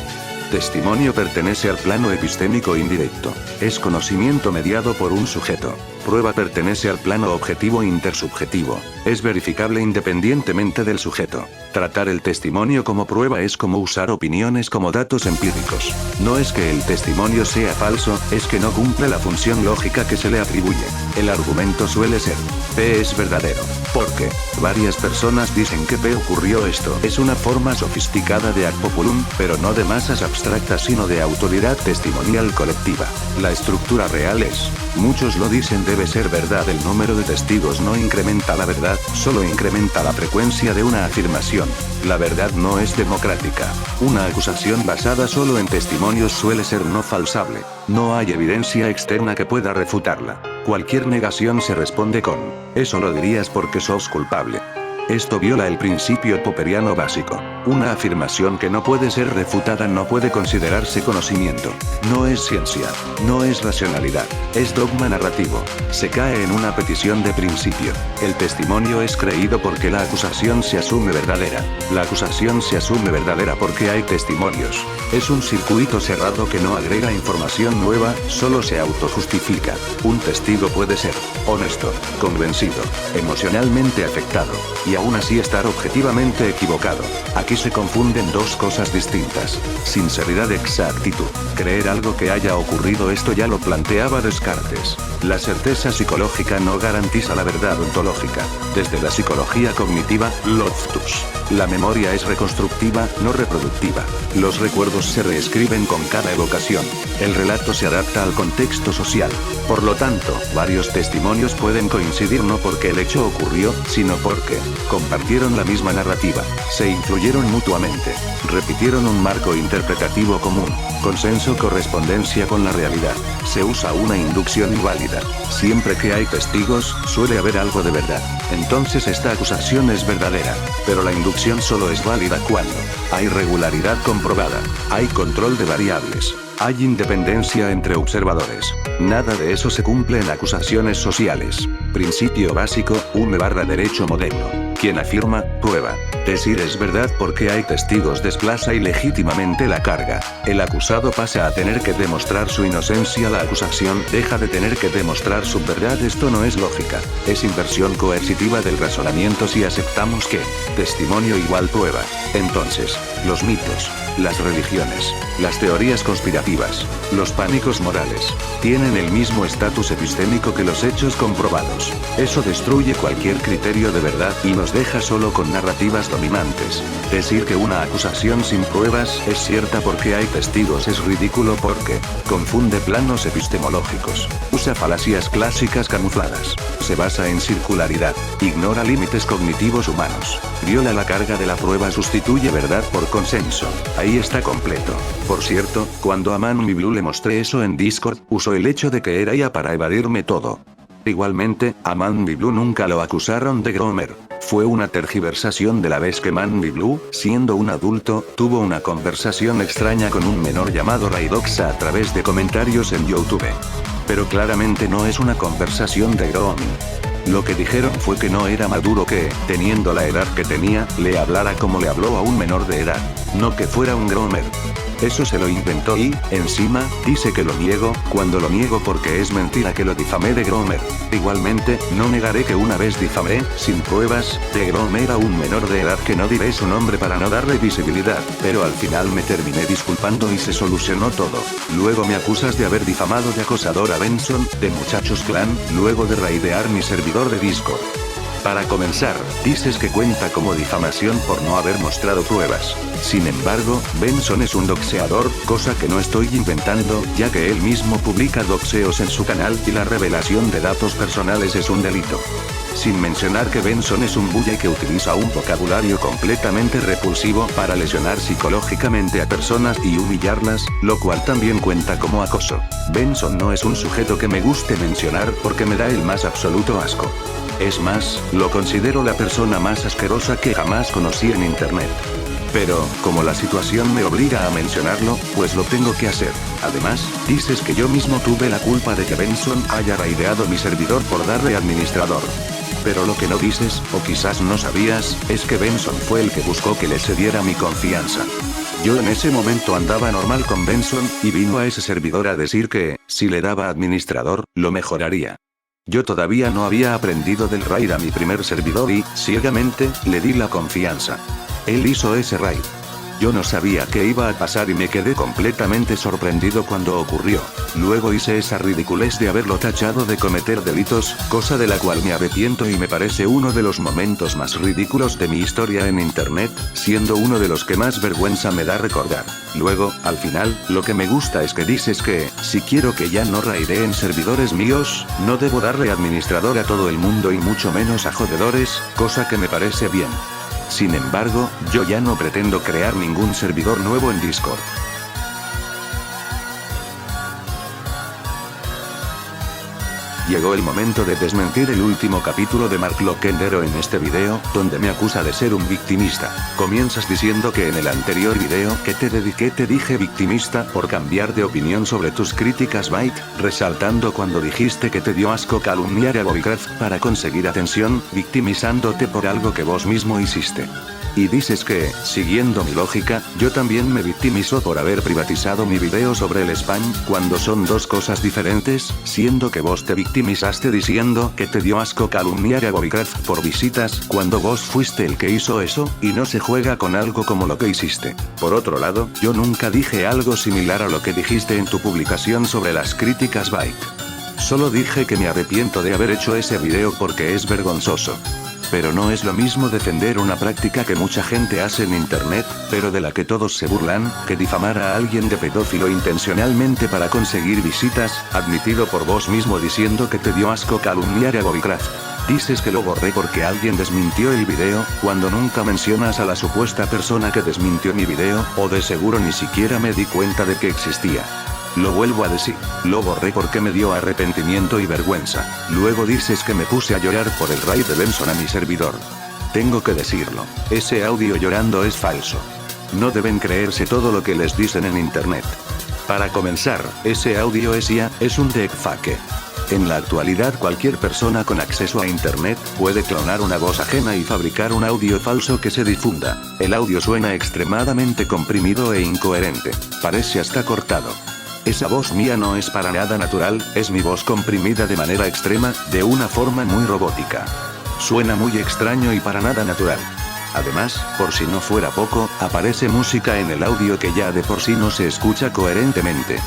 Testimonio pertenece al plano epistémico indirecto. Es conocimiento mediado por un sujeto. Prueba pertenece al plano objetivo intersubjetivo. Es verificable independientemente del sujeto. Tratar el testimonio como prueba es como usar opiniones como datos empíricos. No es que el testimonio sea falso, es que no cumple la función lógica que se le atribuye. El argumento suele ser: P es verdadero. Porque varias personas dicen que P ocurrió esto. Es una forma sofisticada de ad populum, pero no de masas abstractas sino de autoridad testimonial colectiva. La estructura real es: muchos lo dicen debe ser verdad. El número de testigos no incrementa la verdad, solo incrementa la frecuencia de una afirmación. La verdad no es democrática. Una acusación basada solo en testimonios suele ser no falsable. No hay evidencia externa que pueda refutarla. Cualquier negación se responde con: eso lo dirías porque sos culpable. Esto viola el principio popperiano básico. Una afirmación que no puede ser refutada no puede considerarse conocimiento. No es ciencia. No es racionalidad. Es dogma narrativo. Se cae en una petición de principio. El testimonio es creído porque la acusación se asume verdadera. La acusación se asume verdadera porque hay testimonios. Es un circuito cerrado que no agrega información nueva, solo se autojustifica. Un testigo puede ser honesto, convencido, emocionalmente afectado, y aún así estar objetivamente equivocado. Aquí se confunden dos cosas distintas. Sinceridad, exactitud. Creer algo que haya ocurrido, esto ya lo planteaba Descartes. La certeza psicológica no garantiza la verdad ontológica. Desde la psicología cognitiva, Loftus. La memoria es reconstructiva, no reproductiva. Los recuerdos se reescriben con cada evocación. El relato se adapta al contexto social. Por lo tanto, varios testimonios pueden coincidir no porque el hecho ocurrió, sino porque compartieron la misma narrativa, se influyeron mutuamente, repitieron un marco interpretativo común, consenso, correspondencia con la realidad. Se usa una inducción inválida. Siempre que hay testigos, suele haber algo de verdad. Entonces esta acusación es verdadera. Pero la inducción solo es válida cuando hay regularidad comprobada, hay control de variables, hay independencia entre observadores. Nada de eso se cumple en acusaciones sociales. Principio básico, Hume/derecho moderno. Quien afirma, prueba. Decir es verdad porque hay testigos desplaza ilegítimamente la carga. El acusado pasa a tener que demostrar su inocencia, la acusación deja de tener que demostrar su verdad. Esto no es lógica. Es inversión coercitiva del razonamiento si aceptamos que testimonio igual prueba. Entonces, los mitos, las religiones, las teorías conspirativas, los pánicos morales, tienen el mismo estatus epistémico que los hechos comprobados. Eso destruye cualquier criterio de verdad y nos nos deja solo con narrativas dominantes. Decir que una acusación sin pruebas es cierta porque hay testigos es ridículo porque confunde planos epistemológicos, usa falacias clásicas camufladas, se basa en circularidad, ignora límites cognitivos humanos, viola la carga de la prueba, sustituye verdad por consenso. Ahí está completo. Por cierto, cuando a ManMiBlue le mostré eso en Discord, usó el hecho de que era IA para evadirme todo. Igualmente, a ManMiBlue nunca lo acusaron de groomer. Fue una tergiversación de la vez que ManMiBlue, siendo un adulto, tuvo una conversación extraña con un menor llamado Raidoxa a través de comentarios en YouTube. Pero claramente no es una conversación de grooming. Lo que dijeron fue que no era maduro que, teniendo la edad que tenía, le hablara como le habló a un menor de edad. No que fuera un groomer. Eso se lo inventó y, encima, dice que lo niego, cuando lo niego porque es mentira que lo difamé de groomer. Igualmente, no negaré que una vez difamé, sin pruebas, de groomer a un menor de edad que no diré su nombre para no darle visibilidad, pero al final me terminé disculpando y se solucionó todo. Luego me acusas de haber difamado de acosador a Benson, de Muchachos Clan, luego de raidear mi servidor de Discord. Para comenzar, dices que cuenta como difamación por no haber mostrado pruebas. Sin embargo, Benson es un doxeador, cosa que no estoy inventando, ya que él mismo publica doxeos en su canal y la revelación de datos personales es un delito. Sin mencionar que Benson es un bulla y que utiliza un vocabulario completamente repulsivo para lesionar psicológicamente a personas y humillarlas, lo cual también cuenta como acoso. Benson no es un sujeto que me guste mencionar porque me da el más absoluto asco. Es más, lo considero la persona más asquerosa que jamás conocí en internet. Pero, como la situación me obliga a mencionarlo, pues lo tengo que hacer. Además, dices que yo mismo tuve la culpa de que Benson haya raideado mi servidor por darle administrador. Pero lo que no dices, o quizás no sabías, es que Benson fue el que buscó que le cediera mi confianza. Yo en ese momento andaba normal con Benson, y vino a ese servidor a decir que, si le daba administrador, lo mejoraría. Yo todavía no había aprendido del raid a mi primer servidor y, ciegamente, le di la confianza. Él hizo ese raid. Yo no sabía qué iba a pasar y me quedé completamente sorprendido cuando ocurrió. Luego hice esa ridiculez de haberlo tachado de cometer delitos, cosa de la cual me arrepiento y me parece uno de los momentos más ridículos de mi historia en internet, siendo uno de los que más vergüenza me da recordar. Luego, al final, lo que me gusta es que dices que, si quiero que ya no raidee en servidores míos, no debo darle administrador a todo el mundo y mucho menos a jodedores, cosa que me parece bien. Sin embargo, yo ya no pretendo crear ningún servidor nuevo en Discord. Llegó el momento de desmentir el último capítulo de Mark Lockendero en este video, donde me acusa de ser un victimista. Comienzas diciendo que en el anterior video que te dediqué te dije victimista por cambiar de opinión sobre tus críticas Byte, resaltando cuando dijiste que te dio asco calumniar a Bobbycraft para conseguir atención, victimizándote por algo que vos mismo hiciste. Y dices que, siguiendo mi lógica, yo también me victimizo por haber privatizado mi video sobre el spam, cuando son dos cosas diferentes, siendo que vos te victimizaste diciendo que te dio asco calumniar a Bobbycraft por visitas, cuando vos fuiste el que hizo eso, y no se juega con algo como lo que hiciste. Por otro lado, yo nunca dije algo similar a lo que dijiste en tu publicación sobre las críticas Byte. Solo dije que me arrepiento de haber hecho ese video porque es vergonzoso. Pero no es lo mismo defender una práctica que mucha gente hace en internet, pero de la que todos se burlan, que difamar a alguien de pedófilo intencionalmente para conseguir visitas, admitido por vos mismo diciendo que te dio asco calumniar a Bobbycraft. Dices que lo borré porque alguien desmintió el video, cuando nunca mencionas a la supuesta persona que desmintió mi video, o de seguro ni siquiera me di cuenta de que existía. Lo vuelvo a decir, lo borré porque me dio arrepentimiento y vergüenza. Luego dices que me puse a llorar por el raid de Benson a mi servidor. Tengo que decirlo, ese audio llorando es falso. No deben creerse todo lo que les dicen en internet. Para comenzar, ese audio es IA, es un deepfake. En la actualidad cualquier persona con acceso a internet puede clonar una voz ajena y fabricar un audio falso que se difunda. El audio suena extremadamente comprimido e incoherente. Parece hasta cortado. Esa voz mía no es para nada natural, es mi voz comprimida de manera extrema, de una forma muy robótica. Suena muy extraño y para nada natural. Además, por si no fuera poco, aparece música en el audio que ya de por sí no se escucha coherentemente.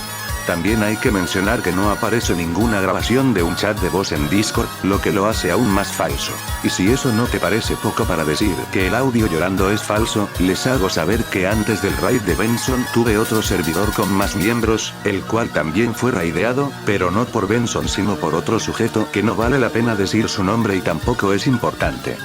También hay que mencionar que no aparece ninguna grabación de un chat de voz en Discord, lo que lo hace aún más falso. Y si eso no te parece poco para decir que el audio llorando es falso, les hago saber que antes del raid de Benson tuve otro servidor con más miembros, el cual también fue raideado, pero no por Benson sino por otro sujeto que no vale la pena decir su nombre y tampoco es importante.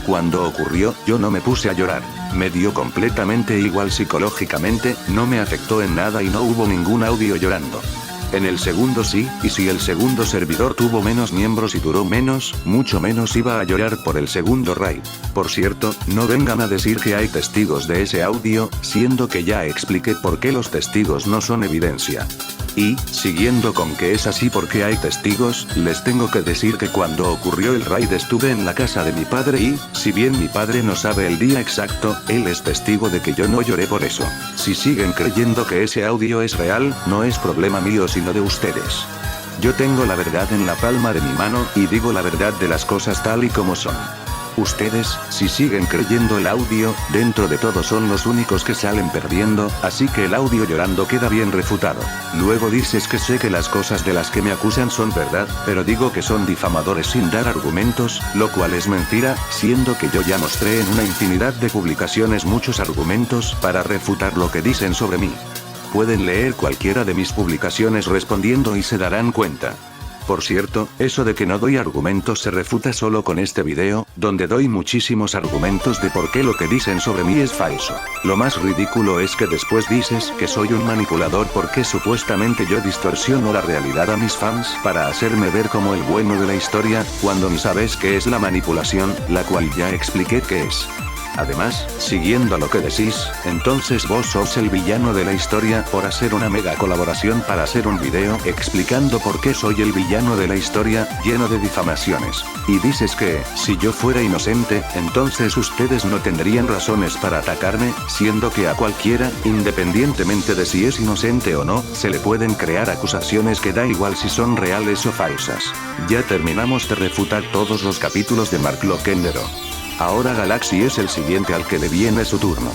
Cuando ocurrió, yo no me puse a llorar. Me dio completamente igual psicológicamente, no me afectó en nada y no hubo ningún audio llorando. En el segundo sí, y si el segundo servidor tuvo menos miembros y duró menos, mucho menos iba a llorar por el segundo raid. Por cierto, no vengan a decir que hay testigos de ese audio, siendo que ya expliqué por qué los testigos no son evidencia. Y, siguiendo con que es así porque hay testigos, les tengo que decir que cuando ocurrió el raid estuve en la casa de mi padre y, si bien mi padre no sabe el día exacto, él es testigo de que yo no lloré por eso. Si siguen creyendo que ese audio es real, no es problema mío sino de ustedes. Yo tengo la verdad en la palma de mi mano, y digo la verdad de las cosas tal y como son. Ustedes, si siguen creyendo el audio, dentro de todo son los únicos que salen perdiendo, así que el audio llorando queda bien refutado. Luego dices que sé que las cosas de las que me acusan son verdad, pero digo que son difamadores sin dar argumentos, lo cual es mentira, siendo que yo ya mostré en una infinidad de publicaciones muchos argumentos para refutar lo que dicen sobre mí. Pueden leer cualquiera de mis publicaciones respondiendo y se darán cuenta. Por cierto, eso de que no doy argumentos se refuta solo con este video, donde doy muchísimos argumentos de por qué lo que dicen sobre mí es falso. Lo más ridículo es que después dices que soy un manipulador porque supuestamente yo distorsiono la realidad a mis fans para hacerme ver como el bueno de la historia, cuando ni sabes qué es la manipulación, la cual ya expliqué qué es. Además, siguiendo lo que decís, entonces vos sos el villano de la historia por hacer una mega colaboración para hacer un video explicando por qué soy el villano de la historia, lleno de difamaciones. Y dices que, si yo fuera inocente, entonces ustedes no tendrían razones para atacarme, siendo que a cualquiera, independientemente de si es inocente o no, se le pueden crear acusaciones que da igual si son reales o falsas. Ya terminamos de refutar todos los capítulos de Mark Lockendero. Ahora Galaxy es el siguiente al que le viene su turno.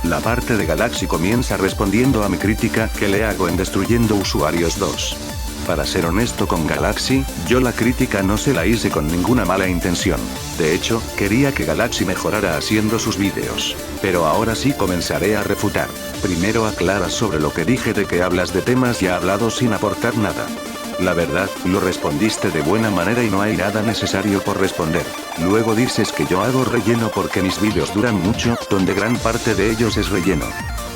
La parte de Galaxy comienza respondiendo a mi crítica que le hago en Destruyendo Usuarios 2. Para ser honesto con Galaxy, yo la crítica no se la hice con ninguna mala intención. De hecho, quería que Galaxy mejorara haciendo sus vídeos. Pero ahora sí comenzaré a refutar. Primero aclaras sobre lo que dije de que hablas de temas ya hablados sin aportar nada. La verdad, lo respondiste de buena manera y no hay nada necesario por responder. Luego dices que yo hago relleno porque mis vídeos duran mucho, donde gran parte de ellos es relleno.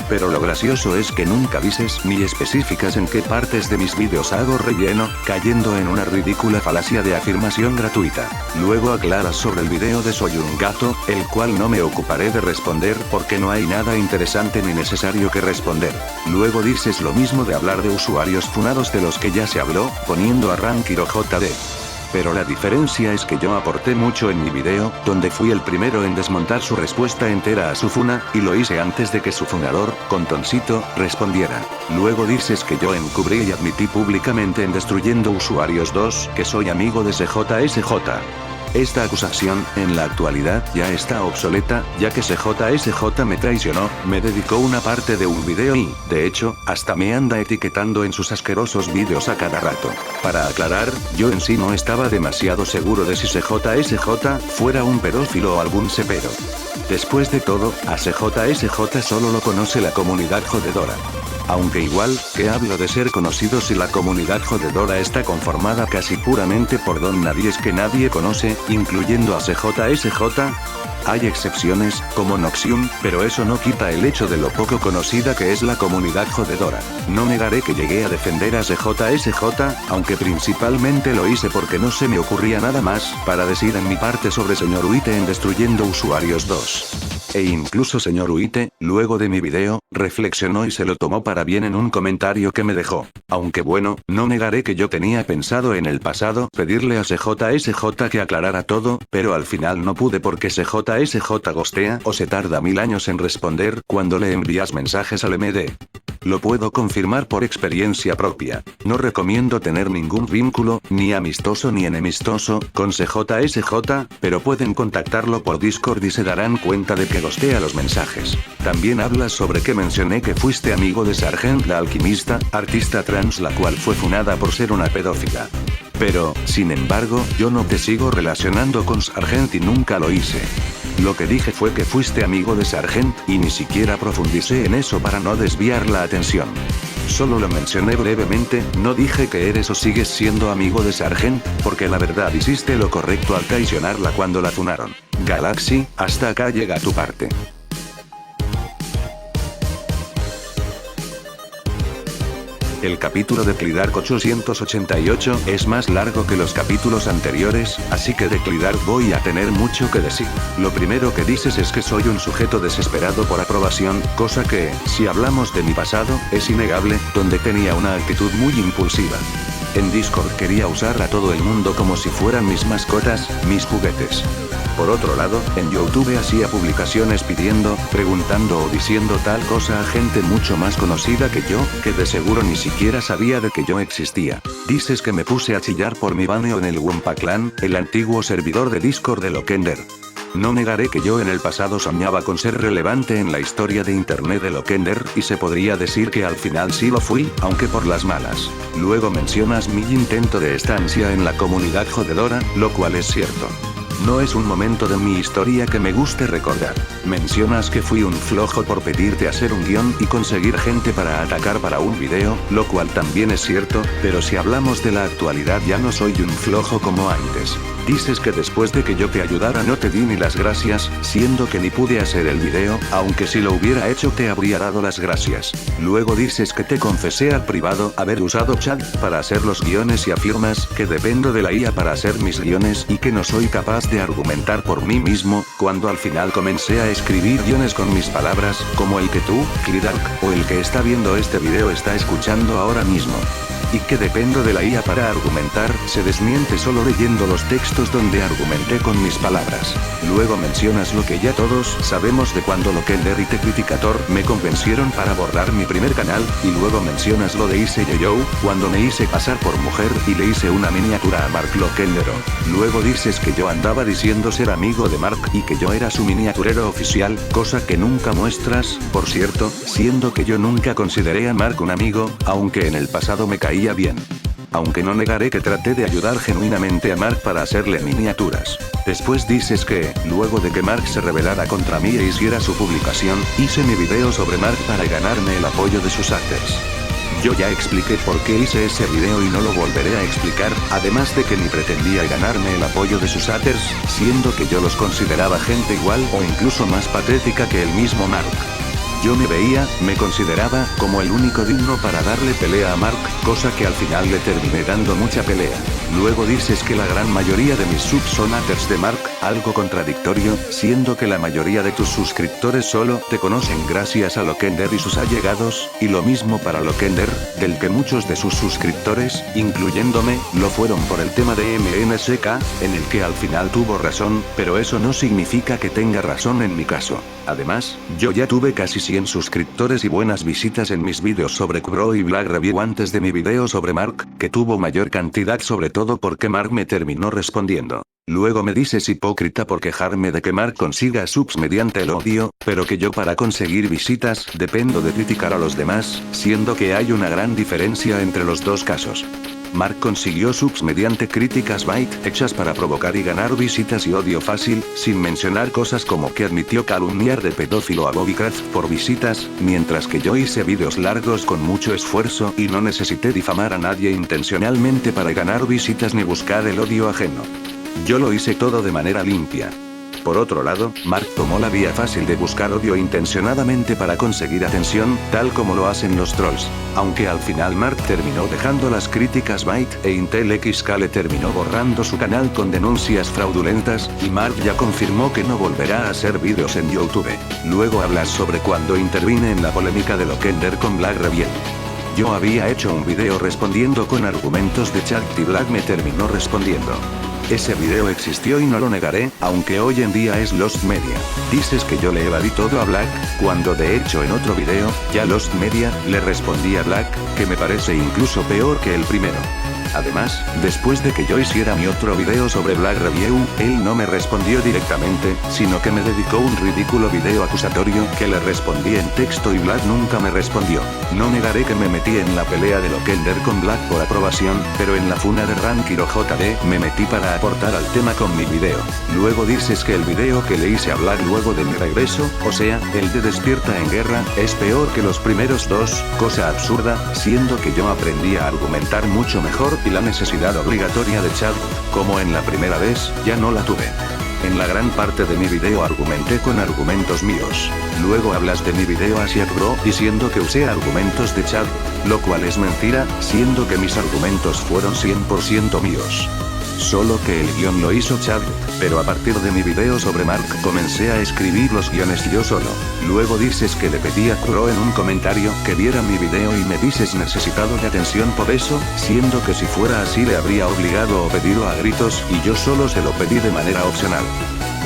Pero lo gracioso es que nunca dices ni especificas en qué partes de mis vídeos hago relleno, cayendo en una ridícula falacia de afirmación gratuita. Luego aclaras sobre el video de Soy un gato, el cual no me ocuparé de responder porque no hay nada interesante ni necesario que responder. Luego dices lo mismo de hablar de usuarios funados de los que ya se habló, poniendo a Rankiro JD. Pero la diferencia es que yo aporté mucho en mi video, donde fui el primero en desmontar su respuesta entera a su funa, y lo hice antes de que su funador, Contoncito, respondiera. Luego dices que yo encubrí y admití públicamente en Destruyendo Usuarios 2 que soy amigo de CJSJ. Esta acusación, en la actualidad, ya está obsoleta, ya que CJSJ me traicionó, me dedicó una parte de un video y, de hecho, hasta me anda etiquetando en sus asquerosos vídeos a cada rato. Para aclarar, yo en sí no estaba demasiado seguro de si CJSJ fuera un pedófilo o algún cepero. Después de todo, a CJSJ solo lo conoce la comunidad jodedora. Aunque igual, que hablo de ser conocido si la comunidad jodedora está conformada casi puramente por don nadies que nadie conoce, incluyendo a CJSJ. Hay excepciones, como Noxium, pero eso no quita el hecho de lo poco conocida que es la comunidad jodedora. No negaré que llegué a defender a CJSJ, aunque principalmente lo hice porque no se me ocurría nada más para decir en mi parte sobre Señor Uite en Destruyendo Usuarios 2. E incluso Señor Uite, luego de mi video, reflexionó y se lo tomó para bien en un comentario que me dejó. Aunque bueno, no negaré que yo tenía pensado en el pasado pedirle a CJSJ que aclarara todo, pero al final no pude porque CJSJ gostea o se tarda 1000 años en responder cuando le envías mensajes al MD. Lo puedo confirmar por experiencia propia. No recomiendo tener ningún vínculo, ni amistoso ni enemistoso, con CJSJ, pero pueden contactarlo por Discord y se darán cuenta de que que gostea los mensajes. También hablas sobre que mencioné que fuiste amigo de Sargent la alquimista, artista trans la cual fue funada por ser una pedófila. Pero, sin embargo, yo no te sigo relacionando con Sargent y nunca lo hice. Lo que dije fue que fuiste amigo de Sargent, y ni siquiera profundicé en eso para no desviar la atención. Solo lo mencioné brevemente, no dije que eres o sigues siendo amigo de Sargent, porque la verdad hiciste lo correcto al traicionarla cuando la funaron. Galaxy, hasta acá llega tu parte. El capítulo de Clidark 888 es más largo que los capítulos anteriores, así que de Clidark voy a tener mucho que decir. Lo primero que dices es que soy un sujeto desesperado por aprobación, cosa que, si hablamos de mi pasado, es innegable, donde tenía una actitud muy impulsiva. En Discord quería usar a todo el mundo como si fueran mis mascotas, mis juguetes. Por otro lado, en YouTube hacía publicaciones pidiendo, preguntando o diciendo tal cosa a gente mucho más conocida que yo, que de seguro ni siquiera sabía de que yo existía. Dices que me puse a chillar por mi baneo en el Wumpa Clan, el antiguo servidor de Discord de Lokender. No negaré que yo en el pasado soñaba con ser relevante en la historia de internet de Lokender, y se podría decir que al final sí lo fui, aunque por las malas. Luego mencionas mi intento de estancia en la comunidad jodedora, lo cual es cierto. No es un momento de mi historia que me guste recordar. Mencionas que fui un flojo por pedirte hacer un guión y conseguir gente para atacar para un video, lo cual también es cierto, pero si hablamos de la actualidad ya no soy un flojo como antes. Dices que después de que yo te ayudara no te di ni las gracias, siendo que ni pude hacer el video, aunque si lo hubiera hecho te habría dado las gracias. Luego dices que te confesé al privado haber usado chat para hacer los guiones y afirmas que dependo de la IA para hacer mis guiones y que no soy capaz de argumentar por mí mismo, cuando al final comencé a escribir guiones con mis palabras, como el que tú, Clidark, o el que está viendo este video está escuchando ahora mismo. Y que dependo de la IA para argumentar, se desmiente solo leyendo los textos donde argumenté con mis palabras. Luego mencionas lo que ya todos sabemos de cuando Lokender y The Criticator me convencieron para borrar mi primer canal, y luego mencionas lo de Ise Yo, cuando me hice pasar por mujer y le hice una miniatura a Mark Lokendero. Luego dices que yo andaba diciendo ser amigo de Mark y que yo era su miniaturero oficial, cosa que nunca muestras, por cierto, siendo que yo nunca consideré a Mark un amigo, aunque en el pasado me caía bien. Aunque no negaré que traté de ayudar genuinamente a Mark para hacerle miniaturas. Después dices que, luego de que Mark se rebelara contra mí e hiciera su publicación, hice mi video sobre Mark para ganarme el apoyo de sus haters. Yo ya expliqué por qué hice ese video y no lo volveré a explicar, además de que ni pretendía ganarme el apoyo de sus haters, siendo que yo los consideraba gente igual o incluso más patética que el mismo Mark. Yo me consideraba, como el único digno para darle pelea a Mark, cosa que al final le terminé dando mucha pelea. Luego dices que la gran mayoría de mis subs son haters de Mark, algo contradictorio, siendo que la mayoría de tus suscriptores solo te conocen gracias a Lokender y sus allegados, y lo mismo para Lokender, del que muchos de sus suscriptores, incluyéndome, lo fueron por el tema de MNSK, en el que al final tuvo razón, pero eso no significa que tenga razón en mi caso. Además, yo ya tuve casi 100 suscriptores y buenas visitas en mis vídeos sobre Kubro y Black Review antes de mi video sobre Mark, que tuvo mayor cantidad sobre todo porque Mark me terminó respondiendo. Luego me dices hipócrita por quejarme de que Mark consiga subs mediante el odio, pero que yo para conseguir visitas dependo de criticar a los demás, siendo que hay una gran diferencia entre los dos casos. Mark consiguió subs mediante críticas bait hechas para provocar y ganar visitas y odio fácil, sin mencionar cosas como que admitió calumniar de pedófilo a Bobbycraft por visitas, mientras que yo hice vídeos largos con mucho esfuerzo y no necesité difamar a nadie intencionalmente para ganar visitas ni buscar el odio ajeno. Yo lo hice todo de manera limpia. Por otro lado, Mark tomó la vía fácil de buscar odio intencionadamente para conseguir atención, tal como lo hacen los trolls. Aunque al final Mark terminó dejando las críticas bait e Intel XK le terminó borrando su canal con denuncias fraudulentas, y Mark ya confirmó que no volverá a hacer vídeos en YouTube. Luego hablas sobre cuando intervine en la polémica de Lokender con Black Rebel. Yo había hecho un video respondiendo con argumentos de chat y Black me terminó respondiendo. Ese video existió y no lo negaré, aunque hoy en día es Lost Media. Dices que yo le evadí todo a Black, cuando de hecho en otro video, ya Lost Media, le respondí a Black, que me parece incluso peor que el primero. Además, después de que yo hiciera mi otro video sobre Black Review, él no me respondió directamente, sino que me dedicó un ridículo video acusatorio que le respondí en texto y Black nunca me respondió. No negaré que me metí en la pelea de Lokender con Black por aprobación, pero en la funa de Rankiro JD me metí para aportar al tema con mi video. Luego dices que el video que le hice a Black luego de mi regreso, o sea, el de Despierta en Guerra, es peor que los primeros dos, cosa absurda, siendo que yo aprendí a argumentar mucho mejor y la necesidad obligatoria de chat, como en la primera vez, ya no la tuve. En la gran parte de mi video argumenté con argumentos míos. Luego hablas de mi video hacia Bro diciendo que usé argumentos de chat, lo cual es mentira, siendo que mis argumentos fueron 100% míos. Solo que el guión lo hizo Chad, pero a partir de mi video sobre Mark comencé a escribir los guiones yo solo. Luego dices que le pedí a Kuro en un comentario que viera mi video y me dices necesitado de atención por eso, siendo que si fuera así le habría obligado o pedido a gritos y yo solo se lo pedí de manera opcional.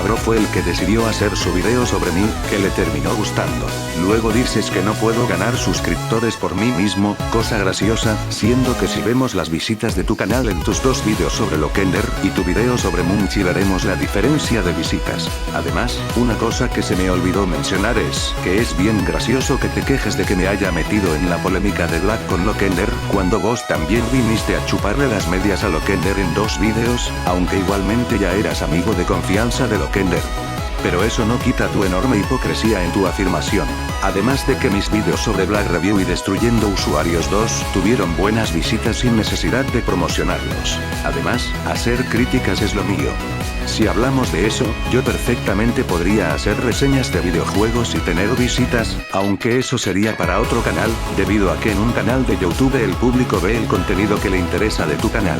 Bro fue el que decidió hacer su video sobre mí, que le terminó gustando. Luego dices que no puedo ganar suscriptores por mí mismo, cosa graciosa, siendo que si vemos las visitas de tu canal en tus dos videos sobre Lokender y tu video sobre Munchi veremos la diferencia de visitas. Además, una cosa que se me olvidó mencionar es que es bien gracioso que te quejes de que me haya metido en la polémica de Black con Lokender, cuando vos también viniste a chuparle las medias a Lokender en dos videos, aunque igualmente ya eras amigo de confianza de Lokender. Pero eso no quita tu enorme hipocresía en tu afirmación. Además de que mis vídeos sobre Black Review y Destruyendo Usuarios 2 tuvieron buenas visitas sin necesidad de promocionarlos. Además, hacer críticas es lo mío. Si hablamos de eso, yo perfectamente podría hacer reseñas de videojuegos y tener visitas, aunque eso sería para otro canal, debido a que en un canal de YouTube el público ve el contenido que le interesa de tu canal.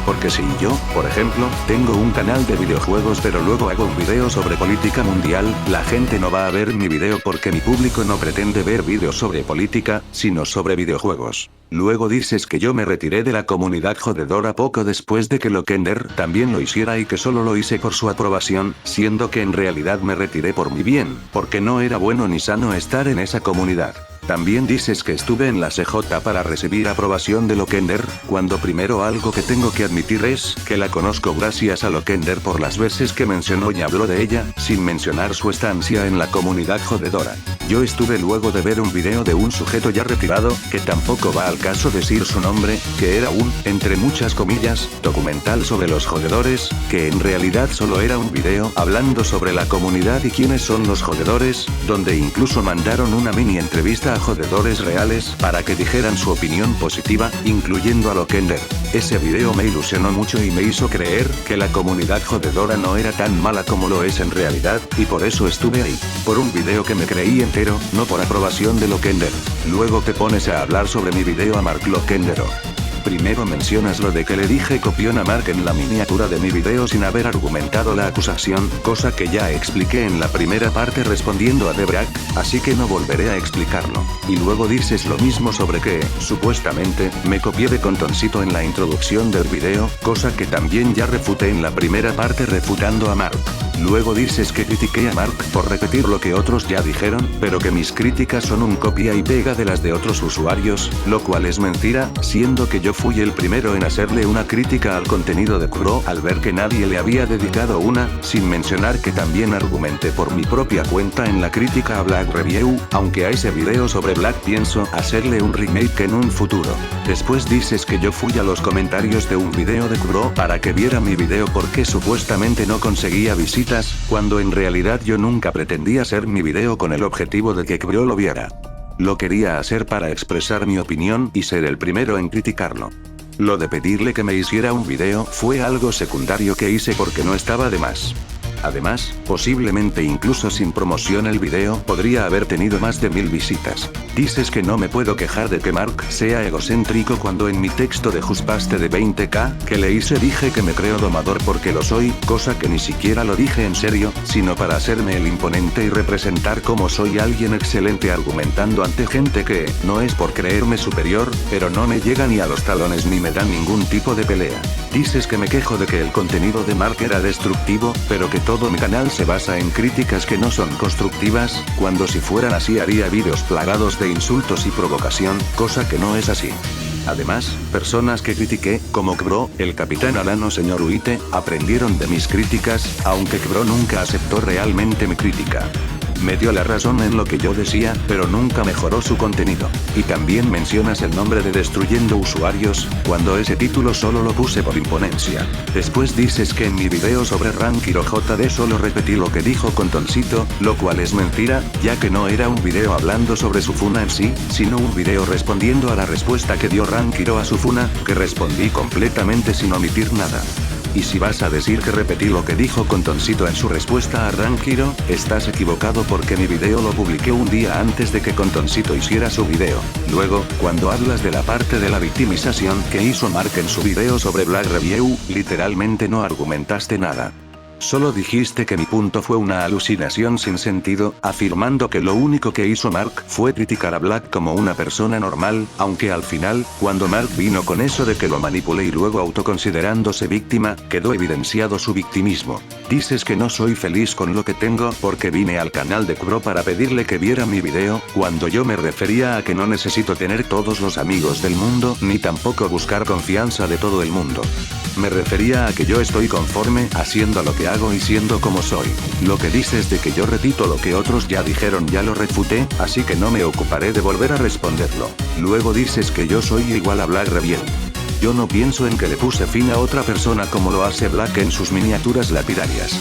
Porque si yo, por ejemplo, tengo un canal de videojuegos pero luego hago un video sobre política mundial, la gente no va a ver mi video porque mi público no pretende ver vídeos sobre política, sino sobre videojuegos. Luego dices que yo me retiré de la comunidad jodedora poco después de que Lokender también lo hiciera y que solo lo hice por su aprobación, siendo que en realidad me retiré por mi bien, porque no era bueno ni sano estar en esa comunidad. También dices que estuve en la CJ para recibir aprobación de Lokender, cuando primero algo que tengo que admitir es que la conozco gracias a Lokender por las veces que mencionó y habló de ella, sin mencionar su estancia en la comunidad jodedora. Yo estuve luego de ver un video de un sujeto ya retirado, que tampoco va al caso decir su nombre, que era un, entre muchas comillas, documental sobre los jodedores, que en realidad solo era un video hablando sobre la comunidad y quiénes son los jodedores, donde incluso mandaron una mini entrevista a jodedores reales para que dijeran su opinión positiva, incluyendo a Lokender. Ese video me ilusionó mucho y me hizo creer que la comunidad jodedora no era tan mala como lo es en realidad, y por eso estuve ahí. Por un video que me creí entero, no por aprobación de Lokender. Luego te pones a hablar sobre mi video a Mark Lokendero. Primero mencionas lo de que le dije copión a Mark en la miniatura de mi video sin haber argumentado la acusación, cosa que ya expliqué en la primera parte respondiendo a Debrak, así que no volveré a explicarlo. Y luego dices lo mismo sobre que, supuestamente, me copié de Contoncito en la introducción del video, cosa que también ya refuté en la primera parte refutando a Mark. Luego dices que critiqué a Mark por repetir lo que otros ya dijeron, pero que mis críticas son un copia y pega de las de otros usuarios, lo cual es mentira, siendo que yo fui el primero en hacerle una crítica al contenido de Kuro al ver que nadie le había dedicado una, sin mencionar que también argumenté por mi propia cuenta en la crítica a Black Review, aunque a ese video sobre Black pienso hacerle un remake en un futuro. Después dices que yo fui a los comentarios de un video de Kuro para que viera mi video porque supuestamente no conseguía visitas, cuando en realidad yo nunca pretendía hacer mi video con el objetivo de que Kuro lo viera. Lo quería hacer para expresar mi opinión y ser el primero en criticarlo. Lo de pedirle que me hiciera un video fue algo secundario que hice porque no estaba de más. Además, posiblemente incluso sin promoción el video podría haber tenido más de 1000 visitas. Dices que no me puedo quejar de que Mark sea egocéntrico cuando en mi texto de Juspaste de 20k que le hice dije que me creo domador porque lo soy, cosa que ni siquiera lo dije en serio, sino para hacerme el imponente y representar como soy alguien excelente argumentando ante gente que, no es por creerme superior, pero no me llega ni a los talones ni me da ningún tipo de pelea. Dices que me quejo de que el contenido de Mark era destructivo, pero que todo mi canal se basa en críticas que no son constructivas, cuando si fueran así haría vídeos plagados de insultos y provocación, cosa que no es así. Además, personas que critiqué, como Kbro, el Capitán Alano Señor Uite, aprendieron de mis críticas, aunque Kbro nunca aceptó realmente mi crítica. Me dio la razón en lo que yo decía, pero nunca mejoró su contenido. Y también mencionas el nombre de Destruyendo Usuarios, cuando ese título solo lo puse por imponencia. Después dices que en mi video sobre Rankiro JD solo repetí lo que dijo Contoncito, lo cual es mentira, ya que no era un video hablando sobre su funa en sí, sino un video respondiendo a la respuesta que dio Rankiro a su funa, que respondí completamente sin omitir nada. Y si vas a decir que repetí lo que dijo Contoncito en su respuesta a Rankiro, estás equivocado porque mi video lo publiqué un día antes de que Contoncito hiciera su video. Luego, cuando hablas de la parte de la victimización que hizo Mark en su video sobre Black Review, literalmente no argumentaste nada. Solo dijiste que mi punto fue una alucinación sin sentido, afirmando que lo único que hizo Mark fue criticar a Black como una persona normal, aunque al final, cuando Mark vino con eso de que lo manipulé y luego autoconsiderándose víctima, quedó evidenciado su victimismo. Dices que no soy feliz con lo que tengo porque vine al canal de Kbro para pedirle que viera mi video, cuando yo me refería a que no necesito tener todos los amigos del mundo, ni tampoco buscar confianza de todo el mundo. Me refería a que yo estoy conforme haciendo lo que hago y siendo como soy. Lo que dices de que yo repito lo que otros ya dijeron ya lo refuté, así que no me ocuparé de volver a responderlo. Luego dices que yo soy igual a Black Rebel. Yo no pienso en que le puse fin a otra persona como lo hace Black en sus miniaturas lapidarias.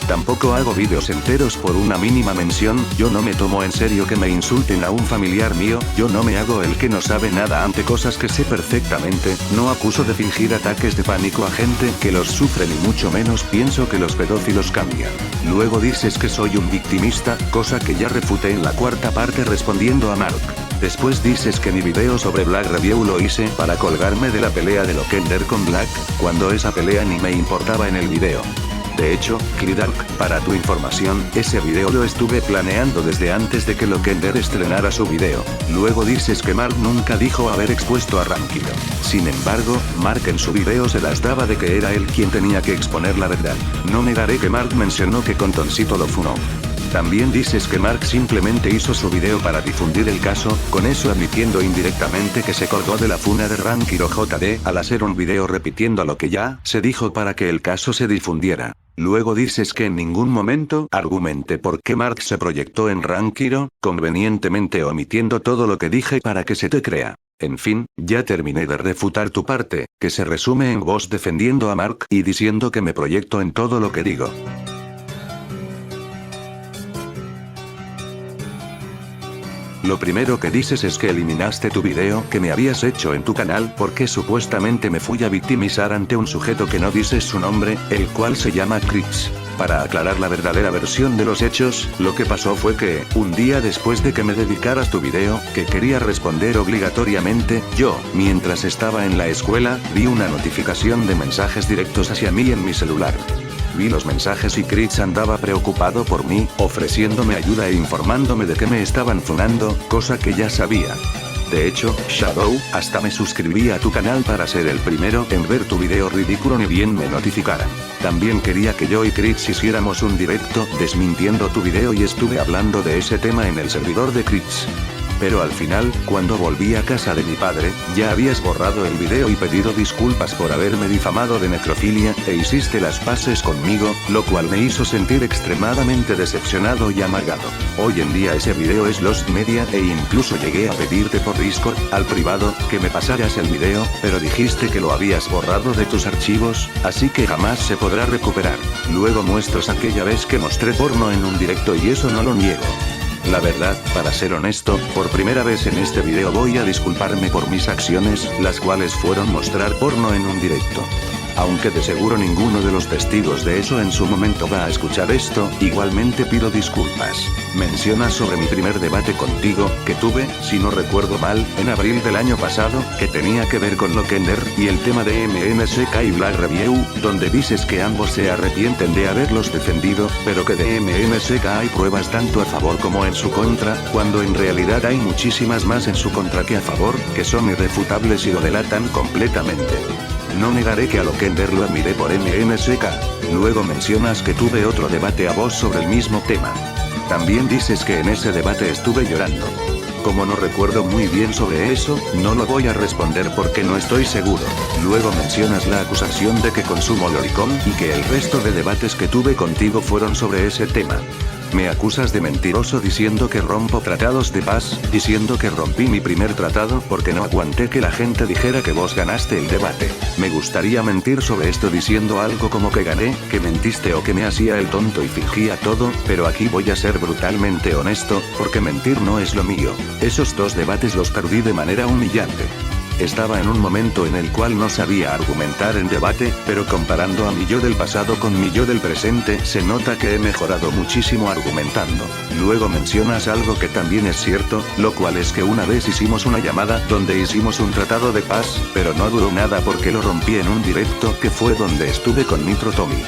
Tampoco hago vídeos enteros por una mínima mención, yo no me tomo en serio que me insulten a un familiar mío, yo no me hago el que no sabe nada ante cosas que sé perfectamente, no acuso de fingir ataques de pánico a gente que los sufre ni mucho menos pienso que los pedófilos cambian. Luego dices que soy un victimista, cosa que ya refuté en la cuarta parte respondiendo a Mark. Después dices que mi video sobre Black Review lo hice para colgarme de la pelea de Lokender con Black, cuando esa pelea ni me importaba en el video. De hecho, Klidark, para tu información, ese video lo estuve planeando desde antes de que Lokender estrenara su video. Luego dices que Mark nunca dijo haber expuesto a Rankiro. Sin embargo, Mark en su video se las daba de que era él quien tenía que exponer la verdad. No negaré que Mark mencionó que Contoncito lo funó. También dices que Mark simplemente hizo su video para difundir el caso, con eso admitiendo indirectamente que se colgó de la funa de Rankiro JD al hacer un video repitiendo lo que ya se dijo para que el caso se difundiera. Luego dices que en ningún momento argumenté por qué Mark se proyectó en Rankiro, convenientemente omitiendo todo lo que dije para que se te crea. En fin, ya terminé de refutar tu parte, que se resume en vos defendiendo a Mark y diciendo que me proyecto en todo lo que digo. Lo primero que dices es que eliminaste tu video que me habías hecho en tu canal porque supuestamente me fui a victimizar ante un sujeto que no dices su nombre, el cual se llama Chris. Para aclarar la verdadera versión de los hechos, lo que pasó fue que, un día después de que me dedicaras tu video, que quería responder obligatoriamente, yo, mientras estaba en la escuela, vi una notificación de mensajes directos hacia mí en mi celular. Vi los mensajes y Chris andaba preocupado por mí, ofreciéndome ayuda e informándome de que me estaban funando, cosa que ya sabía. De hecho, Shadow, hasta me suscribí a tu canal para ser el primero en ver tu video ridículo ni bien me notificaran. También quería que yo y Chris hiciéramos un directo desmintiendo tu video y estuve hablando de ese tema en el servidor de Chris. Pero al final, cuando volví a casa de mi padre, ya habías borrado el video y pedido disculpas por haberme difamado de necrofilia, e hiciste las paces conmigo, lo cual me hizo sentir extremadamente decepcionado y amargado. Hoy en día ese video es Lost Media e incluso llegué a pedirte por Discord, al privado, que me pasaras el video, pero dijiste que lo habías borrado de tus archivos, así que jamás se podrá recuperar. Luego muestras aquella vez que mostré porno en un directo y eso no lo niego. La verdad, para ser honesto, por primera vez en este video voy a disculparme por mis acciones, las cuales fueron mostrar porno en un directo. Aunque de seguro ninguno de los testigos de eso en su momento va a escuchar esto, igualmente pido disculpas. Mencionas sobre mi primer debate contigo, que tuve, si no recuerdo mal, en abril del año pasado, que tenía que ver con Lokender, y el tema de MNSK y Black Review, donde dices que ambos se arrepienten de haberlos defendido, pero que de MNSK hay pruebas tanto a favor como en su contra, cuando en realidad hay muchísimas más en su contra que a favor, que son irrefutables y lo delatan completamente. No negaré que a Lokender lo admiré por MNSK. Luego mencionas que tuve otro debate a vos sobre el mismo tema. También dices que en ese debate estuve llorando. Como no recuerdo muy bien sobre eso, no lo voy a responder porque no estoy seguro. Luego mencionas la acusación de que consumo lolicón y que el resto de debates que tuve contigo fueron sobre ese tema. Me acusas de mentiroso diciendo que rompo tratados de paz, diciendo que rompí mi primer tratado porque no aguanté que la gente dijera que vos ganaste el debate. Me gustaría mentir sobre esto diciendo algo como que gané, que mentiste o que me hacía el tonto y fingía todo, pero aquí voy a ser brutalmente honesto, porque mentir no es lo mío. Esos 2 debates los perdí de manera humillante. Estaba en un momento en el cual no sabía argumentar en debate, pero comparando a mi yo del pasado con mi yo del presente, se nota que he mejorado muchísimo argumentando. Luego mencionas algo que también es cierto, lo cual es que una vez hicimos una llamada donde hicimos un tratado de paz, pero no duró nada porque lo rompí en un directo que fue donde estuve con Nitro Tommy.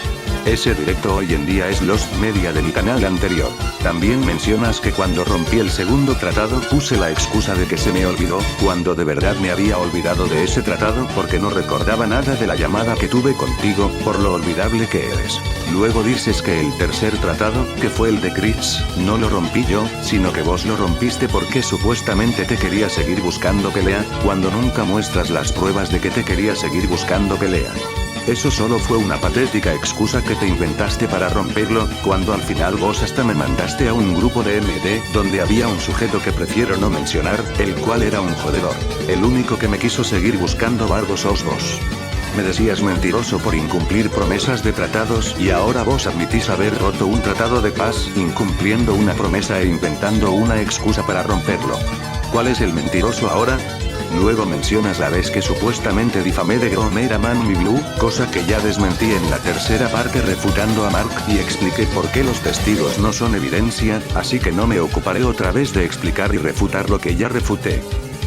Ese directo hoy en día es Lost Media de mi canal anterior. También mencionas que cuando rompí el segundo tratado puse la excusa de que se me olvidó, cuando de verdad me había olvidado de ese tratado porque no recordaba nada de la llamada que tuve contigo, por lo olvidable que eres. Luego dices que el tercer tratado, que fue el de Chris, no lo rompí yo, sino que vos lo rompiste porque supuestamente te quería seguir buscando pelea, cuando nunca muestras las pruebas de que te quería seguir buscando pelea. Eso solo fue una patética excusa que te inventaste para romperlo, cuando al final vos hasta me mandaste a un grupo de MD, donde había un sujeto que prefiero no mencionar, el cual era un jodedor. El único que me quiso seguir buscando bardo sos vos. Me decías mentiroso por incumplir promesas de tratados y ahora vos admitís haber roto un tratado de paz, incumpliendo una promesa e inventando una excusa para romperlo. ¿Cuál es el mentiroso ahora? Luego mencionas la vez que supuestamente difamé de Gromer a Man Mi Blue, cosa que ya desmentí en la tercera parte refutando a Mark y expliqué por qué los testigos no son evidencia, así que no me ocuparé otra vez de explicar y refutar lo que ya refuté.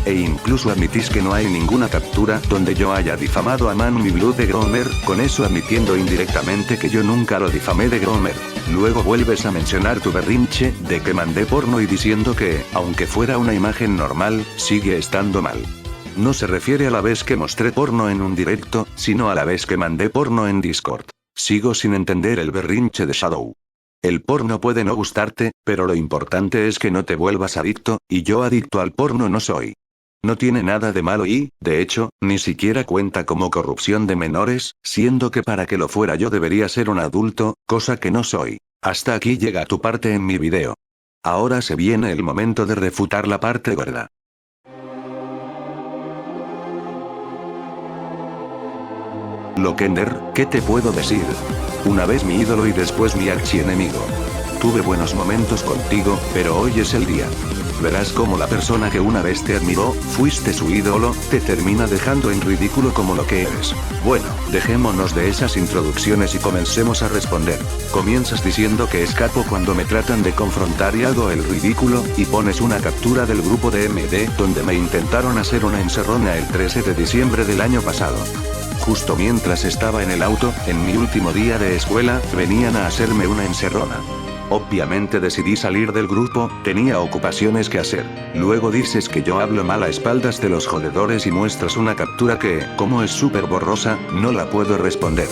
E incluso admitís que no hay ninguna captura donde yo haya difamado a Man Mi Blue de Gromer, con eso admitiendo indirectamente que yo nunca lo difamé de Gromer. Luego vuelves a mencionar tu berrinche de que mandé porno y diciendo que, aunque fuera una imagen normal, sigue estando mal. No se refiere a la vez que mostré porno en un directo, sino a la vez que mandé porno en Discord. Sigo sin entender el berrinche de Shadow. El porno puede no gustarte, pero lo importante es que no te vuelvas adicto, y yo adicto al porno no soy. No tiene nada de malo y, de hecho, ni siquiera cuenta como corrupción de menores, siendo que para que lo fuera yo debería ser un adulto, cosa que no soy. Hasta aquí llega tu parte en mi video. Ahora se viene el momento de refutar la parte gorda. Lokender, ¿qué te puedo decir? Una vez mi ídolo y después mi archienemigo. Tuve buenos momentos contigo, pero hoy es el día. Verás cómo la persona que una vez te admiró, fuiste su ídolo, te termina dejando en ridículo como lo que eres. Bueno, dejémonos de esas introducciones y comencemos a responder. Comienzas diciendo que escapo cuando me tratan de confrontar y hago el ridículo, y pones una captura del grupo de MD donde me intentaron hacer una encerrona el 13 de diciembre del año pasado. Justo mientras estaba en el auto, en mi último día de escuela, venían a hacerme una encerrona. Obviamente decidí salir del grupo, tenía ocupaciones que hacer. Luego dices que yo hablo mal a espaldas de los jodedores y muestras una captura que, como es súper borrosa, no la puedo responder.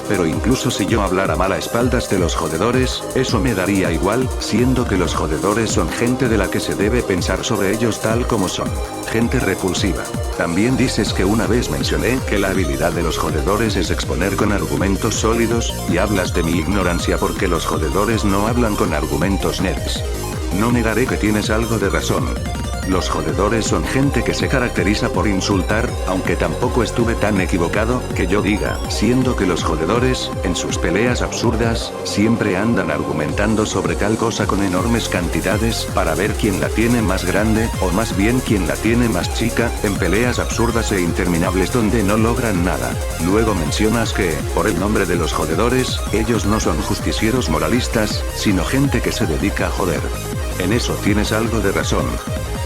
Pero incluso si yo hablara mal a espaldas de los jodedores, eso me daría igual, siendo que los jodedores son gente de la que se debe pensar sobre ellos tal como son. Gente repulsiva. También dices que una vez mencioné que la habilidad de los jodedores es exponer con argumentos sólidos, y hablas de mi ignorancia porque los jodedores no hablan con argumentos nerds. No negaré que tienes algo de razón. Los jodedores son gente que se caracteriza por insultar, aunque tampoco estuve tan equivocado, que yo diga, siendo que los jodedores, en sus peleas absurdas, siempre andan argumentando sobre tal cosa con enormes cantidades, para ver quién la tiene más grande, o más bien quién la tiene más chica, en peleas absurdas e interminables donde no logran nada. Luego mencionas que, por el nombre de los jodedores, ellos no son justicieros moralistas, sino gente que se dedica a joder. En eso tienes algo de razón.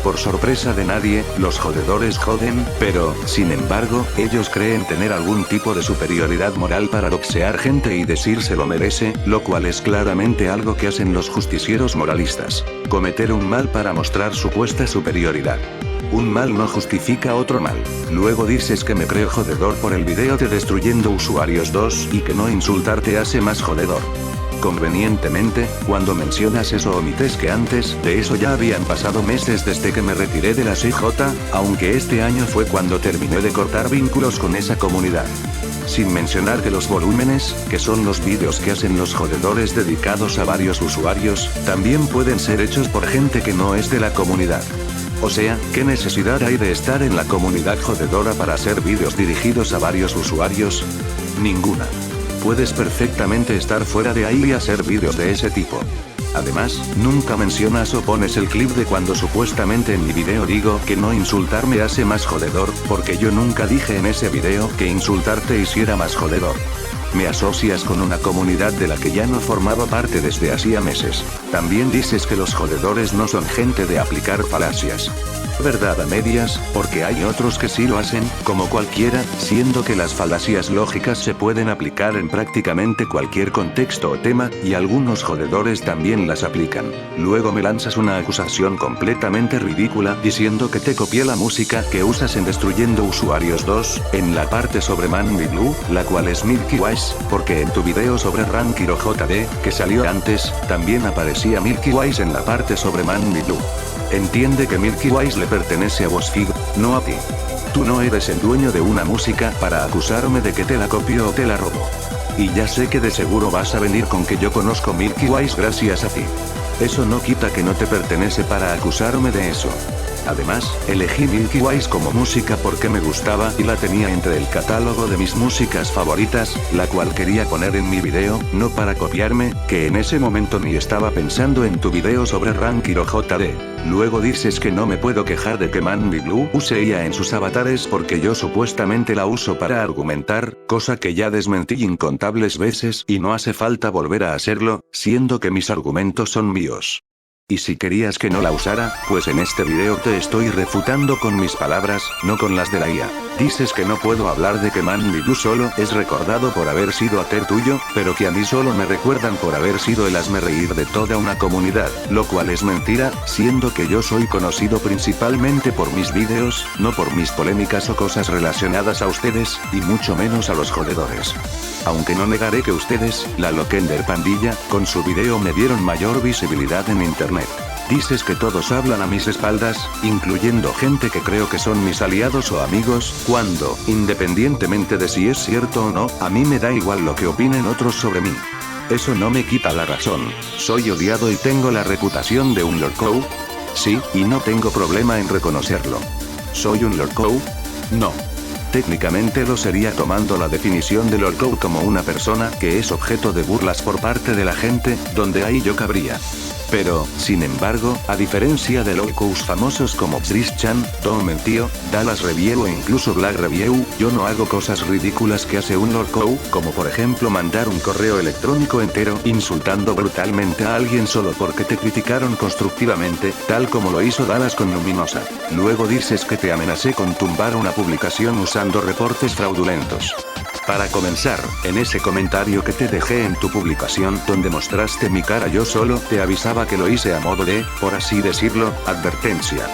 Por sorpresa de nadie, los jodedores joden, pero, sin embargo, ellos creen tener algún tipo de superioridad moral para doxear gente y decir se lo merece, lo cual es claramente algo que hacen los justicieros moralistas. Cometer un mal para mostrar supuesta superioridad. Un mal no justifica otro mal. Luego dices que me creo jodedor por el video de destruyendo usuarios 2 y que no insultarte hace más jodedor. Convenientemente, cuando mencionas eso omites que antes de eso ya habían pasado meses desde que me retiré de la CJ, aunque este año fue cuando terminé de cortar vínculos con esa comunidad. Sin mencionar que los volúmenes, que son los vídeos que hacen los jodedores dedicados a varios usuarios, también pueden ser hechos por gente que no es de la comunidad. O sea, ¿qué necesidad hay de estar en la comunidad jodedora para hacer vídeos dirigidos a varios usuarios? Ninguna. Puedes perfectamente estar fuera de ahí y hacer vídeos de ese tipo. Además, nunca mencionas o pones el clip de cuando supuestamente en mi video digo que no insultarme hace más jodedor, porque yo nunca dije en ese video que insultarte hiciera más jodedor. Me asocias con una comunidad de la que ya no formaba parte desde hacía meses. También dices que los jodedores no son gente de aplicar falacias. Verdad a medias, porque hay otros que sí lo hacen, como cualquiera, siendo que las falacias lógicas se pueden aplicar en prácticamente cualquier contexto o tema, y algunos jodedores también las aplican. Luego me lanzas una acusación completamente ridícula diciendo que te copié la música que usas en Destruyendo Usuarios 2, en la parte sobre Man Me Blue, la cual es Milky Wise, porque en tu video sobre Rankiro JD, que salió antes, también aparecía Milky Wise en la parte sobre Man Me Blue. Entiende que Milky Wise le pertenece a BuzzFeed, no a ti. Tú no eres el dueño de una música para acusarme de que te la copio o te la robo. Y ya sé que de seguro vas a venir con que yo conozco Milky Wise gracias a ti. Eso no quita que no te pertenece para acusarme de eso. Además, elegí Milky Wise como música porque me gustaba y la tenía entre el catálogo de mis músicas favoritas, la cual quería poner en mi video, no para copiarme, que en ese momento ni estaba pensando en tu video sobre Rankiro JD. Luego dices que no me puedo quejar de que Man Me Blue use ella en sus avatares porque yo supuestamente la uso para argumentar, cosa que ya desmentí incontables veces y no hace falta volver a hacerlo, siendo que mis argumentos son míos. Y si querías que no la usara, pues en este video te estoy refutando con mis palabras, no con las de la IA. Dices que no puedo hablar de que Man Me Blue solo es recordado por haber sido hater tuyo, pero que a mí solo me recuerdan por haber sido el hazmerreír de toda una comunidad, lo cual es mentira, siendo que yo soy conocido principalmente por mis videos, no por mis polémicas o cosas relacionadas a ustedes, y mucho menos a los jodedores. Aunque no negaré que ustedes, la Loquender Pandilla, con su video me dieron mayor visibilidad en internet. Dices que todos hablan a mis espaldas, incluyendo gente que creo que son mis aliados o amigos, cuando, independientemente de si es cierto o no, a mí me da igual lo que opinen otros sobre mí. Eso no me quita la razón. Soy odiado y tengo la reputación de un lordcow. Sí, y no tengo problema en reconocerlo. ¿Soy un lordcow? No. Técnicamente lo sería tomando la definición de lordcow como una persona que es objeto de burlas por parte de la gente, donde ahí yo cabría. Pero, sin embargo, a diferencia de lordcows famosos como Christian, Tom Mentio, Dallas Review o incluso Black Review, yo no hago cosas ridículas que hace un lordcow, como por ejemplo mandar un correo electrónico entero insultando brutalmente a alguien solo porque te criticaron constructivamente, tal como lo hizo Dallas con Luminosa. Luego dices que te amenacé con tumbar una publicación usando reportes fraudulentos. Para comenzar, en ese comentario que te dejé en tu publicación donde mostraste mi cara yo solo te avisaba que lo hice a modo de, por así decirlo, advertencia.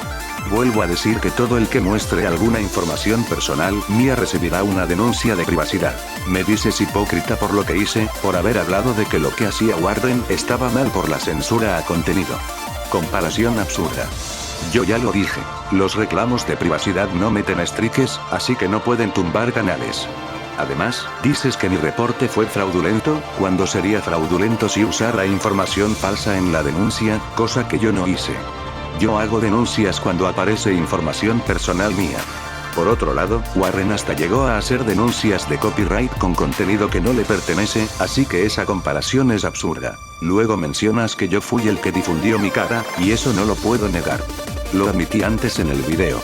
Vuelvo a decir que todo el que muestre alguna información personal mía recibirá una denuncia de privacidad. Me dices hipócrita por lo que hice, por haber hablado de que lo que hacía Warden estaba mal por la censura a contenido. Comparación absurda. Yo ya lo dije, los reclamos de privacidad no meten strikes, así que no pueden tumbar canales. Además, dices que mi reporte fue fraudulento, cuando sería fraudulento si usara información falsa en la denuncia, cosa que yo no hice. Yo hago denuncias cuando aparece información personal mía. Por otro lado, Warren hasta llegó a hacer denuncias de copyright con contenido que no le pertenece, así que esa comparación es absurda. Luego mencionas que yo fui el que difundió mi cara, y eso no lo puedo negar. Lo admití antes en el video.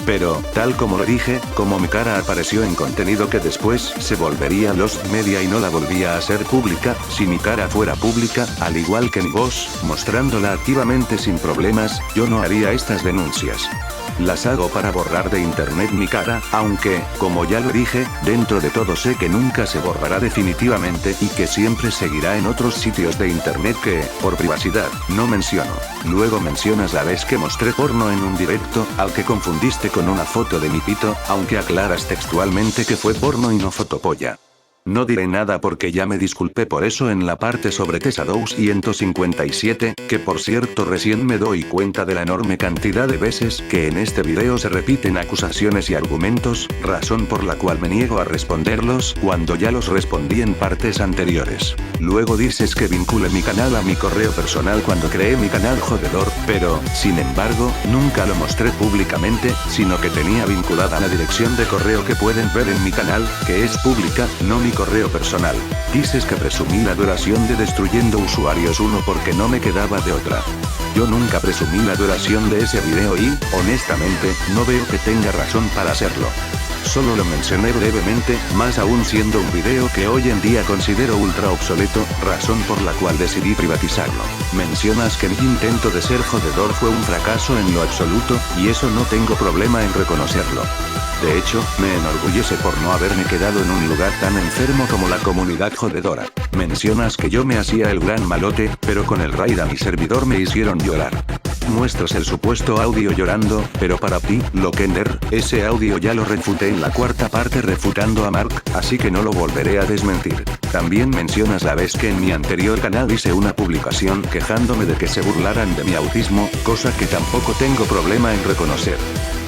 Pero, tal como lo dije, como mi cara apareció en contenido que después se volvería Lost Media y no la volvía a hacer pública, si mi cara fuera pública, al igual que mi voz, mostrándola activamente sin problemas, yo no haría estas denuncias. Las hago para borrar de internet mi cara, aunque, como ya lo dije, dentro de todo sé que nunca se borrará definitivamente y que siempre seguirá en otros sitios de internet que, por privacidad, no menciono. Luego mencionas la vez que mostré porno en un directo, al que confundiste con una foto de mi pito, aunque aclaras textualmente que fue porno y no fotopolla. No diré nada porque ya me disculpé por eso en la parte sobre Tesadous 157, que por cierto recién me doy cuenta de la enorme cantidad de veces que en este video se repiten acusaciones y argumentos, razón por la cual me niego a responderlos cuando ya los respondí en partes anteriores. Luego dices que vincule mi canal a mi correo personal cuando creé mi canal jodedor, pero, sin embargo, nunca lo mostré públicamente, sino que tenía vinculada la dirección de correo que pueden ver en mi canal, que es pública, no mi correo personal. Dices que presumí la duración de Destruyendo Usuarios 1 porque no me quedaba de otra. Yo nunca presumí la duración de ese video y, honestamente, no veo que tenga razón para hacerlo. Solo lo mencioné brevemente, más aún siendo un video que hoy en día considero ultra obsoleto, razón por la cual decidí privatizarlo. Mencionas que mi intento de ser jodedor fue un fracaso en lo absoluto, y eso no tengo problema en reconocerlo. De hecho, me enorgullece por no haberme quedado en un lugar tan enfermo como la comunidad jodedora. Mencionas que yo me hacía el gran malote, pero con el raid a mi servidor me hicieron llorar. Muestras el supuesto audio llorando, pero para ti, Lokender, ese audio ya lo refuté en la cuarta parte refutando a Mark, así que no lo volveré a desmentir. También mencionas la vez que en mi anterior canal hice una publicación quejándome de que se burlaran de mi autismo, cosa que tampoco tengo problema en reconocer.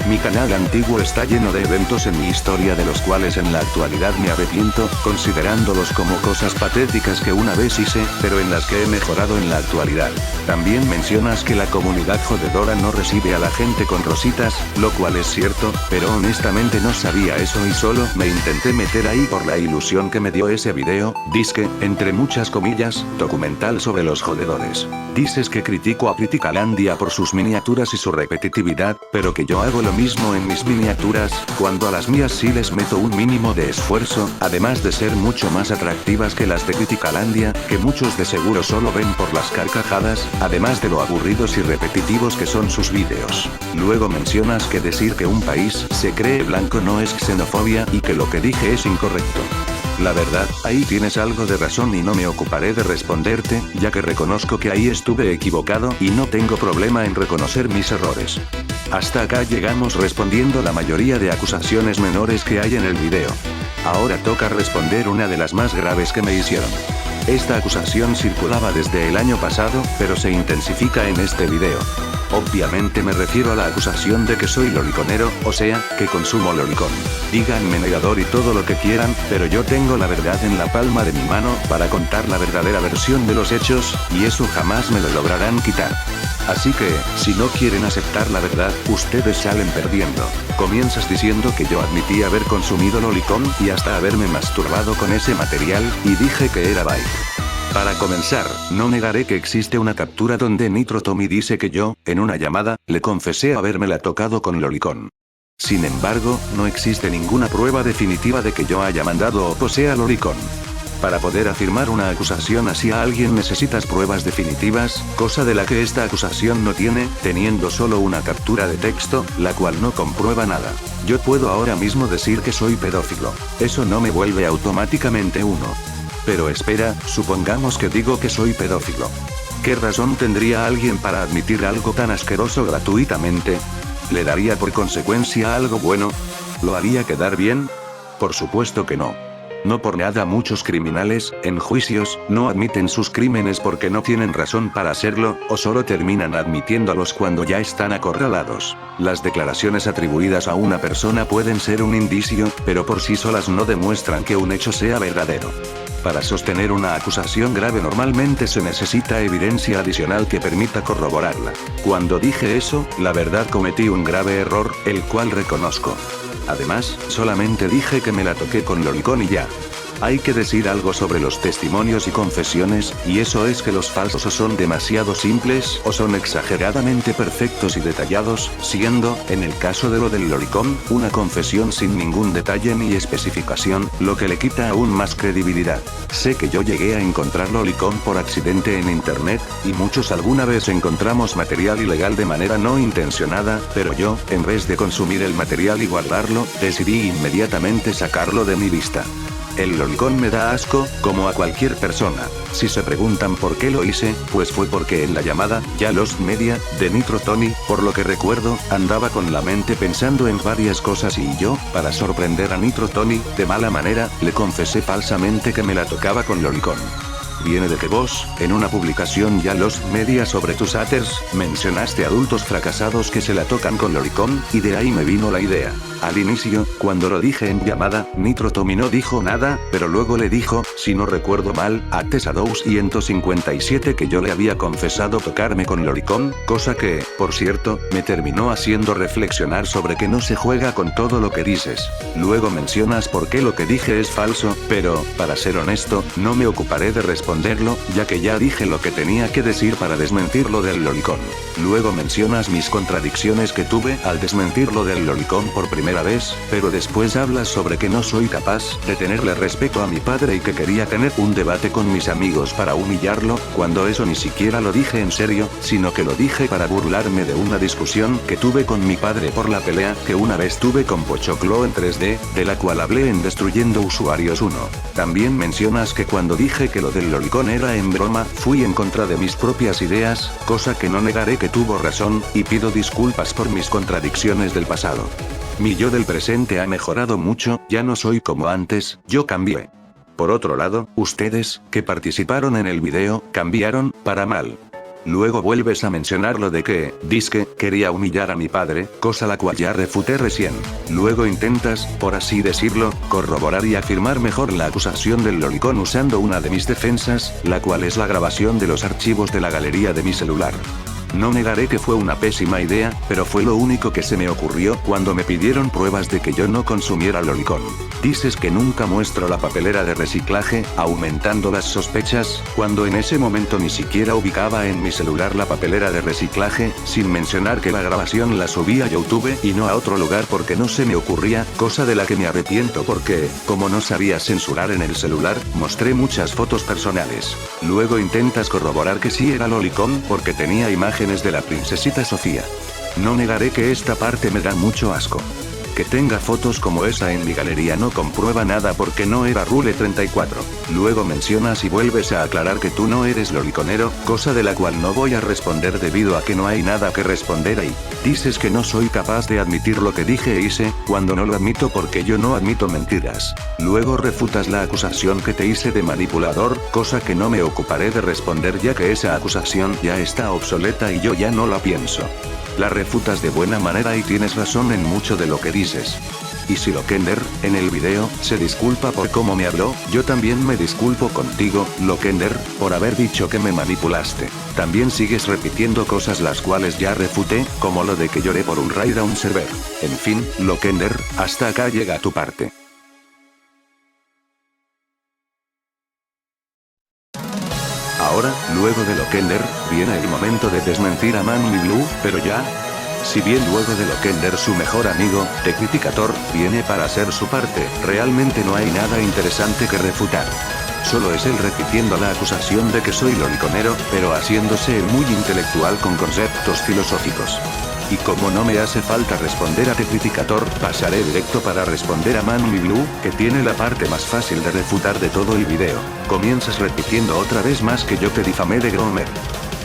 Mi canal antiguo está lleno de eventos en mi historia de los cuales en la actualidad me arrepiento, considerándolos como cosas patéticas que una vez hice, pero en las que he mejorado en la actualidad. También mencionas que la comunidad jodedora no recibe a la gente con rositas, lo cual es cierto, pero honestamente no sabía eso y solo me intenté meter ahí por la ilusión que me dio ese video, disque, entre muchas comillas, documental sobre los jodedores. Dices que critico a Criticalandia por sus miniaturas y su repetitividad, pero que yo hago lo mismo en mis miniaturas, cuando a las mías sí les meto un mínimo de esfuerzo, además de ser mucho más atractivas que las de Criticalandia, que muchos de seguro solo ven por las carcajadas, además de lo aburridos y repetitivos que son sus vídeos. Luego mencionas que decir que un país se cree blanco no es xenofobia y que lo que dije es incorrecto. La verdad, ahí tienes algo de razón y no me ocuparé de responderte, ya que reconozco que ahí estuve equivocado y no tengo problema en reconocer mis errores. Hasta acá llegamos respondiendo la mayoría de acusaciones menores que hay en el video. Ahora toca responder una de las más graves que me hicieron. Esta acusación circulaba desde el año pasado, pero se intensifica en este video. Obviamente me refiero a la acusación de que soy loliconero, o sea, que consumo lolicón. Díganme negador y todo lo que quieran, pero yo tengo la verdad en la palma de mi mano para contar la verdadera versión de los hechos, y eso jamás me lo lograrán quitar. Así que, si no quieren aceptar la verdad, ustedes salen perdiendo. Comienzas diciendo que yo admití haber consumido lolicón y hasta haberme masturbado con ese material, y dije que era bait. Para comenzar, no negaré que existe una captura donde Nitro Tommy dice que yo, en una llamada, le confesé habérmela tocado con lolicón. Sin embargo, no existe ninguna prueba definitiva de que yo haya mandado o posea lolicón. Para poder afirmar una acusación así a alguien necesitas pruebas definitivas, cosa de la que esta acusación no tiene, teniendo solo una captura de texto, la cual no comprueba nada. Yo puedo ahora mismo decir que soy pedófilo. Eso no me vuelve automáticamente uno. Pero espera, supongamos que digo que soy pedófilo. ¿Qué razón tendría alguien para admitir algo tan asqueroso gratuitamente? ¿Le daría por consecuencia algo bueno? ¿Lo haría quedar bien? Por supuesto que no. No por nada muchos criminales, en juicios, no admiten sus crímenes porque no tienen razón para hacerlo, o solo terminan admitiéndolos cuando ya están acorralados. Las declaraciones atribuidas a una persona pueden ser un indicio, pero por sí solas no demuestran que un hecho sea verdadero. Para sostener una acusación grave normalmente se necesita evidencia adicional que permita corroborarla. Cuando dije eso, la verdad cometí un grave error, el cual reconozco. Además, solamente dije que me la toqué con lolicón y ya. Hay que decir algo sobre los testimonios y confesiones, y eso es que los falsos o son demasiado simples o son exageradamente perfectos y detallados, siendo, en el caso de lo del lolicón, una confesión sin ningún detalle ni especificación, lo que le quita aún más credibilidad. Sé que yo llegué a encontrar lolicón por accidente en internet, y muchos alguna vez encontramos material ilegal de manera no intencionada, pero yo, en vez de consumir el material y guardarlo, decidí inmediatamente sacarlo de mi vista. El lolicón me da asco, como a cualquier persona. Si se preguntan por qué lo hice, pues fue porque en la llamada, ya Lost Media, de Nitro Tony, por lo que recuerdo, andaba con la mente pensando en varias cosas y yo, para sorprender a Nitro Tony, de mala manera, le confesé falsamente que me la tocaba con lolicón. Viene de que vos, en una publicación ya Lost Media sobre tus haters, mencionaste adultos fracasados que se la tocan con lolicón, y de ahí me vino la idea. Al inicio, cuando lo dije en llamada, Nitro Tommy no dijo nada, pero luego le dijo, si no recuerdo mal, a Tesa257 que yo le había confesado tocarme con lolicón, cosa que, por cierto, me terminó haciendo reflexionar sobre que no se juega con todo lo que dices. Luego mencionas por qué lo que dije es falso, pero, para ser honesto, no me ocuparé de responderlo, ya que ya dije lo que tenía que decir para desmentir lo del lolicón. Luego mencionas mis contradicciones que tuve al desmentir lo del lolicón por primera vez, pero después hablas sobre que no soy capaz de tenerle respeto a mi padre y que quería tener un debate con mis amigos para humillarlo, cuando eso ni siquiera lo dije en serio, sino que lo dije para burlarme de una discusión que tuve con mi padre por la pelea que una vez tuve con Pochoclo en 3D, de la cual hablé en Destruyendo Usuarios 1. También mencionas que cuando dije que lo del lolicón era en broma, fui en contra de mis propias ideas, cosa que no negaré que tuvo razón, y pido disculpas por mis contradicciones del pasado. Mi yo del presente ha mejorado mucho, ya no soy como antes, yo cambié. Por otro lado, ustedes, que participaron en el video, cambiaron, para mal. Luego vuelves a mencionar lo de que, disque, quería humillar a mi padre, cosa la cual ya refuté recién. Luego intentas, por así decirlo, corroborar y afirmar mejor la acusación del lolicón usando una de mis defensas, la cual es la grabación de los archivos de la galería de mi celular. No negaré que fue una pésima idea, pero fue lo único que se me ocurrió cuando me pidieron pruebas de que yo no consumiera lolicón. Dices que nunca muestro la papelera de reciclaje, aumentando las sospechas, cuando en ese momento ni siquiera ubicaba en mi celular la papelera de reciclaje, sin mencionar que la grabación la subí a YouTube y no a otro lugar porque no se me ocurría, cosa de la que me arrepiento porque, como no sabía censurar en el celular, mostré muchas fotos personales. Luego intentas corroborar que sí era lolicón porque tenía imágenes de la princesita Sofía. No negaré que esta parte me da mucho asco. Que tenga fotos como esa en mi galería no comprueba nada porque no era Rule 34. Luego mencionas y vuelves a aclarar que tú no eres loliconero, cosa de la cual no voy a responder debido a que no hay nada que responder ahí. Dices que no soy capaz de admitir lo que dije e hice, cuando no lo admito porque yo no admito mentiras. Luego refutas la acusación que te hice de manipulador, cosa que no me ocuparé de responder ya que esa acusación ya está obsoleta y yo ya no la pienso. La refutas de buena manera y tienes razón en mucho de lo que dices. Y si Lokender, en el video, se disculpa por cómo me habló, yo también me disculpo contigo, Lokender, por haber dicho que me manipulaste. También sigues repitiendo cosas las cuales ya refuté, como lo de que lloré por un raid a un server. En fin, Lokender, hasta acá llega tu parte. Ahora, luego de Lokender, viene el momento de desmentir a ManlyBlue, pero ya. Si bien luego de Lokender su mejor amigo, The Criticator, viene para hacer su parte, realmente no hay nada interesante que refutar. Solo es él repitiendo la acusación de que soy loliconero, pero haciéndose muy intelectual con conceptos filosóficos. Y como no me hace falta responder a The Criticator, pasaré directo para responder a ManlyBlue, que tiene la parte más fácil de refutar de todo el video. Comienzas repitiendo otra vez más que yo te difamé de Gromer.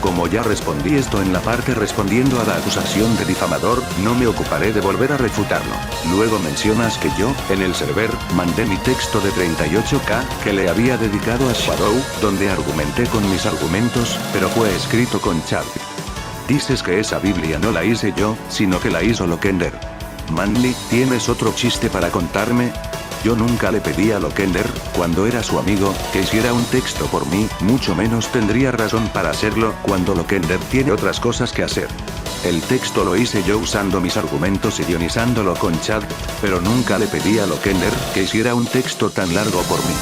Como ya respondí esto en la parte respondiendo a la acusación de difamador, no me ocuparé de volver a refutarlo. Luego mencionas que yo, en el server, mandé mi texto de 38K, que le había dedicado a Shadow, donde argumenté con mis argumentos, pero fue escrito con Chadwick. Dices que esa Biblia no la hice yo, sino que la hizo Lokender. Manly, ¿tienes otro chiste para contarme? Yo nunca le pedí a Lokender, cuando era su amigo, que hiciera un texto por mí, mucho menos tendría razón para hacerlo cuando Lokender tiene otras cosas que hacer. El texto lo hice yo usando mis argumentos y ionizándolo con Chad, pero nunca le pedí a Lokender que hiciera un texto tan largo por mí.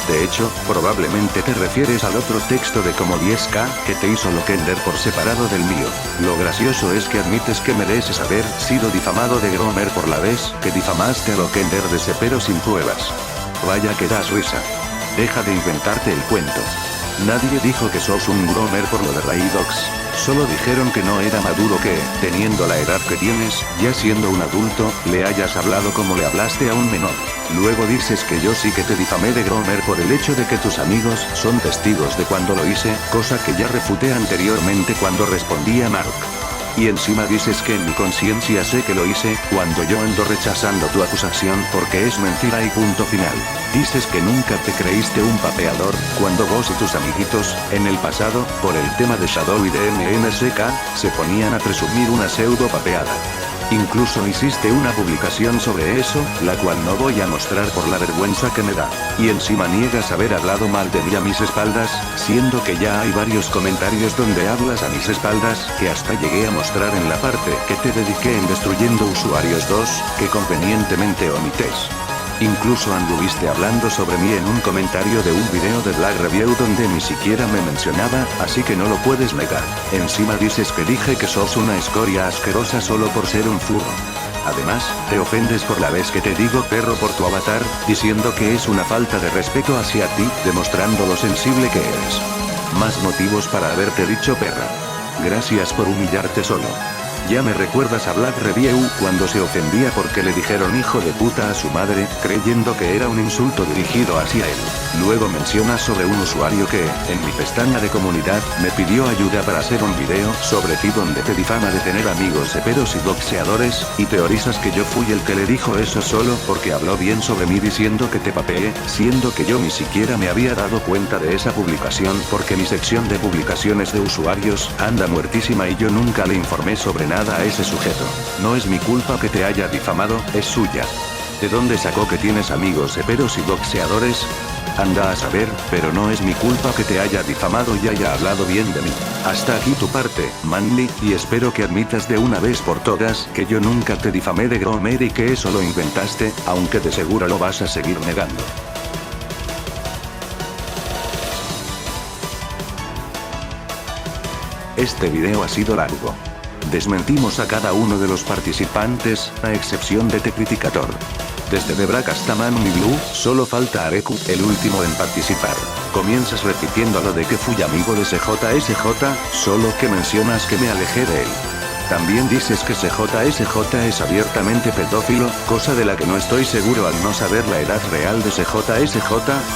De hecho, probablemente te refieres al otro texto de como 10K, que te hizo Lokender por separado del mío. Lo gracioso es que admites que mereces haber sido difamado de Gromer por la vez que difamaste a Lokender de pero sin pruebas. Vaya que das risa. Deja de inventarte el cuento. Nadie dijo que sos un groomer por lo de Raydox. Solo dijeron que no era maduro que, teniendo la edad que tienes, ya siendo un adulto, le hayas hablado como le hablaste a un menor. Luego dices que yo sí que te difamé de groomer por el hecho de que tus amigos son testigos de cuando lo hice, cosa que ya refuté anteriormente cuando respondí a Mark. Y encima dices que en mi conciencia sé que lo hice, cuando yo ando rechazando tu acusación porque es mentira y punto final. Dices que nunca te creíste un papeador, cuando vos y tus amiguitos, en el pasado, por el tema de Shadow y de MNSK, se ponían a presumir una pseudo papeada. Incluso hiciste una publicación sobre eso, la cual no voy a mostrar por la vergüenza que me da. Y encima niegas haber hablado mal de mí a mis espaldas, siendo que ya hay varios comentarios donde hablas a mis espaldas, que hasta llegué a mostrar en la parte que te dediqué en Destruyendo Usuarios 2, que convenientemente omites. Incluso anduviste hablando sobre mí en un comentario de un video de Black Review donde ni siquiera me mencionaba, así que no lo puedes negar. Encima dices que dije que sos una escoria asquerosa solo por ser un furro. Además, te ofendes por la vez que te digo perro por tu avatar, diciendo que es una falta de respeto hacia ti, demostrando lo sensible que eres. Más motivos para haberte dicho perra. Gracias por humillarte solo. Ya me recuerdas a Black Review cuando se ofendía porque le dijeron hijo de puta a su madre, creyendo que era un insulto dirigido hacia él. Luego mencionas sobre un usuario que, en mi pestaña de comunidad, me pidió ayuda para hacer un video sobre ti donde te difama de tener amigos ceperos y boxeadores, y teorizas que yo fui el que le dijo eso solo porque habló bien sobre mí diciendo que te papeé, siendo que yo ni siquiera me había dado cuenta de esa publicación porque mi sección de publicaciones de usuarios anda muertísima y yo nunca le informé sobre nada a ese sujeto. No es mi culpa que te haya difamado, es suya. ¿De dónde sacó que tienes amigos ceperos y boxeadores? Anda a saber, pero no es mi culpa que te haya difamado y haya hablado bien de mí. Hasta aquí tu parte, Manly, y espero que admitas de una vez por todas que yo nunca te difamé de groomer y que eso lo inventaste, aunque de seguro lo vas a seguir negando. Este video ha sido largo. Desmentimos a cada uno de los participantes, a excepción de Tecriticator. Desde Debrak hasta Manu y Blue, solo falta Areku, el último en participar. Comienzas repitiendo lo de que fui amigo de CJSJ, solo que mencionas que me alejé de él. También dices que CJSJ es abiertamente pedófilo, cosa de la que no estoy seguro al no saber la edad real de CJSJ,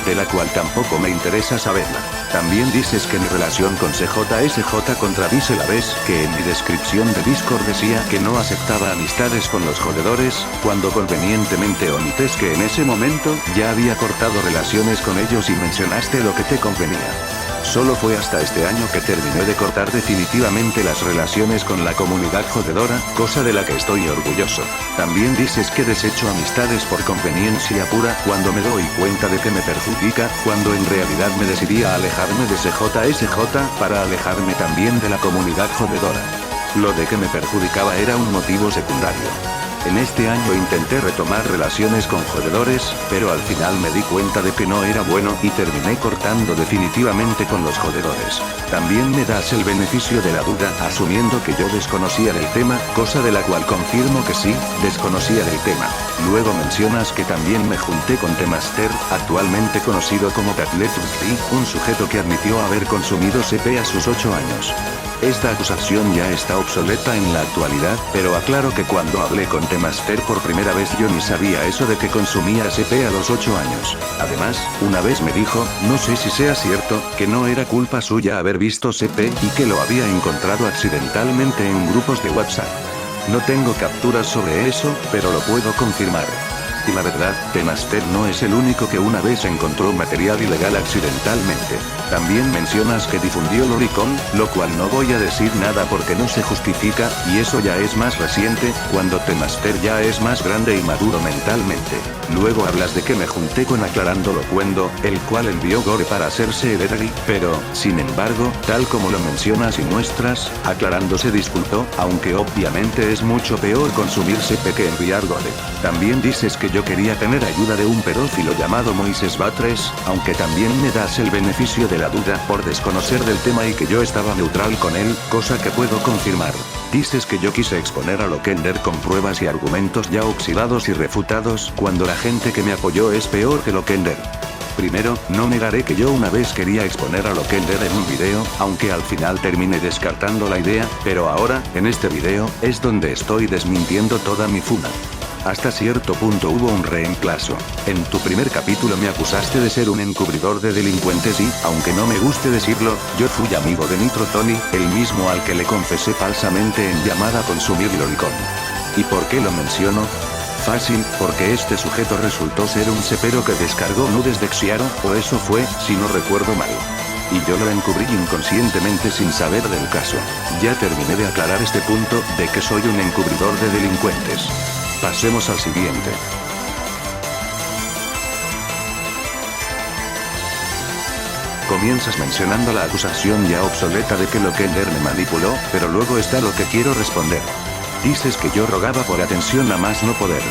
de la cual tampoco me interesa saberla. También dices que mi relación con CJSJ contradice la vez que en mi descripción de Discord decía que no aceptaba amistades con los jodedores, cuando convenientemente omites que en ese momento ya había cortado relaciones con ellos y mencionaste lo que te convenía. Solo fue hasta este año que terminé de cortar definitivamente las relaciones con la comunidad jodedora, cosa de la que estoy orgulloso. También dices que desecho amistades por conveniencia pura cuando me doy cuenta de que me perjudica, cuando en realidad me decidí a alejarme de CJSJ para alejarme también de la comunidad jodedora. Lo de que me perjudicaba era un motivo secundario. En este año intenté retomar relaciones con jodedores, pero al final me di cuenta de que no era bueno y terminé cortando definitivamente con los jodedores. También me das el beneficio de la duda asumiendo que yo desconocía del tema, cosa de la cual confirmo que sí, desconocía del tema. Luego mencionas que también me junté con T-Master, actualmente conocido como Catletrusti, un sujeto que admitió haber consumido CP a sus 8 años. Esta acusación ya está obsoleta en la actualidad, pero aclaro que cuando hablé con T-Master por primera vez yo ni sabía eso de que consumía CP a los 8 años. Además, una vez me dijo, no sé si sea cierto, que no era culpa suya haber visto CP y que lo había encontrado accidentalmente en grupos de WhatsApp. No tengo capturas sobre eso, pero lo puedo confirmar. Y la verdad, T-Master no es el único que una vez encontró material ilegal accidentalmente. También mencionas que difundió Loricon, lo cual no voy a decir nada porque no se justifica, y eso ya es más reciente, cuando T-Master ya es más grande y maduro mentalmente. Luego hablas de que me junté con Aclarando Locuendo, el cual envió Gore para hacerse heredary, pero, sin embargo, tal como lo mencionas y muestras, Aclarando se disculpó, aunque obviamente es mucho peor consumir CP que enviar Gore. También dices que yo quería tener ayuda de un pedófilo llamado Moises Batres, aunque también me das el beneficio de la duda por desconocer del tema y que yo estaba neutral con él, cosa que puedo confirmar. Dices que yo quise exponer a Lokender con pruebas y argumentos ya oxidados y refutados, cuando la gente que me apoyó es peor que Lokender. Primero, no negaré que yo una vez quería exponer a Lockender en un video, aunque al final terminé descartando la idea, pero ahora, en este video, es donde estoy desmintiendo toda mi funa. Hasta cierto punto hubo un reemplazo. En tu primer capítulo me acusaste de ser un encubridor de delincuentes y, aunque no me guste decirlo, yo fui amigo de Nitro Tony, el mismo al que le confesé falsamente en llamada consumir lolicón. ¿Y por qué lo menciono? Fácil, porque este sujeto resultó ser un cepero que descargó nudes de Xiaro, o eso fue, si no recuerdo mal. Y yo lo encubrí inconscientemente sin saber del caso. Ya terminé de aclarar este punto, de que soy un encubridor de delincuentes. Pasemos al siguiente. Comienzas mencionando la acusación ya obsoleta de que Lockender me manipuló, pero luego está lo que quiero responder. Dices que yo rogaba por atención a más no poder.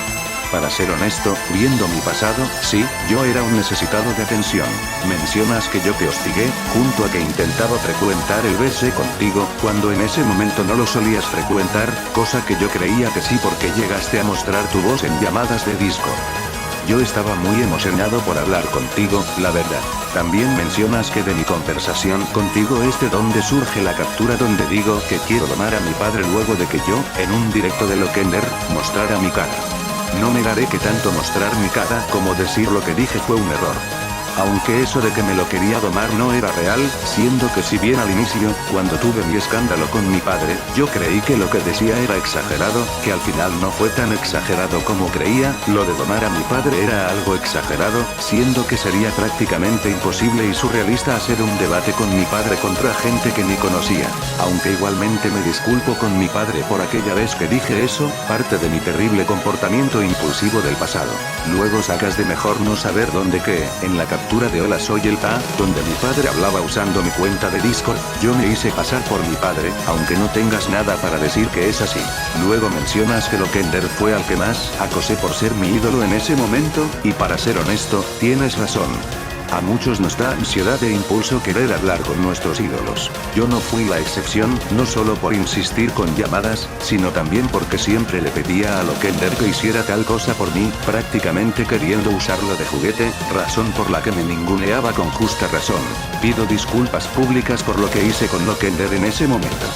Para ser honesto, viendo mi pasado, sí, yo era un necesitado de atención. Mencionas que yo te hostigué, junto a que intentaba frecuentar el BC contigo, cuando en ese momento no lo solías frecuentar, cosa que yo creía que sí porque llegaste a mostrar tu voz en llamadas de Discord. Yo estaba muy emocionado por hablar contigo, la verdad. También mencionas que de mi conversación contigo es de donde surge la captura donde digo que quiero domar a mi padre luego de que yo, en un directo de Lockender, mostrara mi cara. No negaré que tanto mostrar mi cara como decir lo que dije fue un error. Aunque eso de que me lo quería domar no era real, siendo que si bien al inicio, cuando tuve mi escándalo con mi padre, yo creí que lo que decía era exagerado, que al final no fue tan exagerado como creía, lo de domar a mi padre era algo exagerado, siendo que sería prácticamente imposible y surrealista hacer un debate con mi padre contra gente que ni conocía. Aunque igualmente me disculpo con mi padre por aquella vez que dije eso, parte de mi terrible comportamiento impulsivo del pasado. Luego sacas de mejor no saber dónde que, en la captura de Hola soy el Ta, donde mi padre hablaba usando mi cuenta de Discord, yo me hice pasar por mi padre, aunque no tengas nada para decir que es así. Luego mencionas que Lockender fue al que más acosé por ser mi ídolo en ese momento, y para ser honesto, tienes razón. A muchos nos da ansiedad e impulso querer hablar con nuestros ídolos. Yo no fui la excepción, no solo por insistir con llamadas, sino también porque siempre le pedía a Lockender que hiciera tal cosa por mí, prácticamente queriendo usarlo de juguete, razón por la que me ninguneaba con justa razón. Pido disculpas públicas por lo que hice con Lockender en ese momento.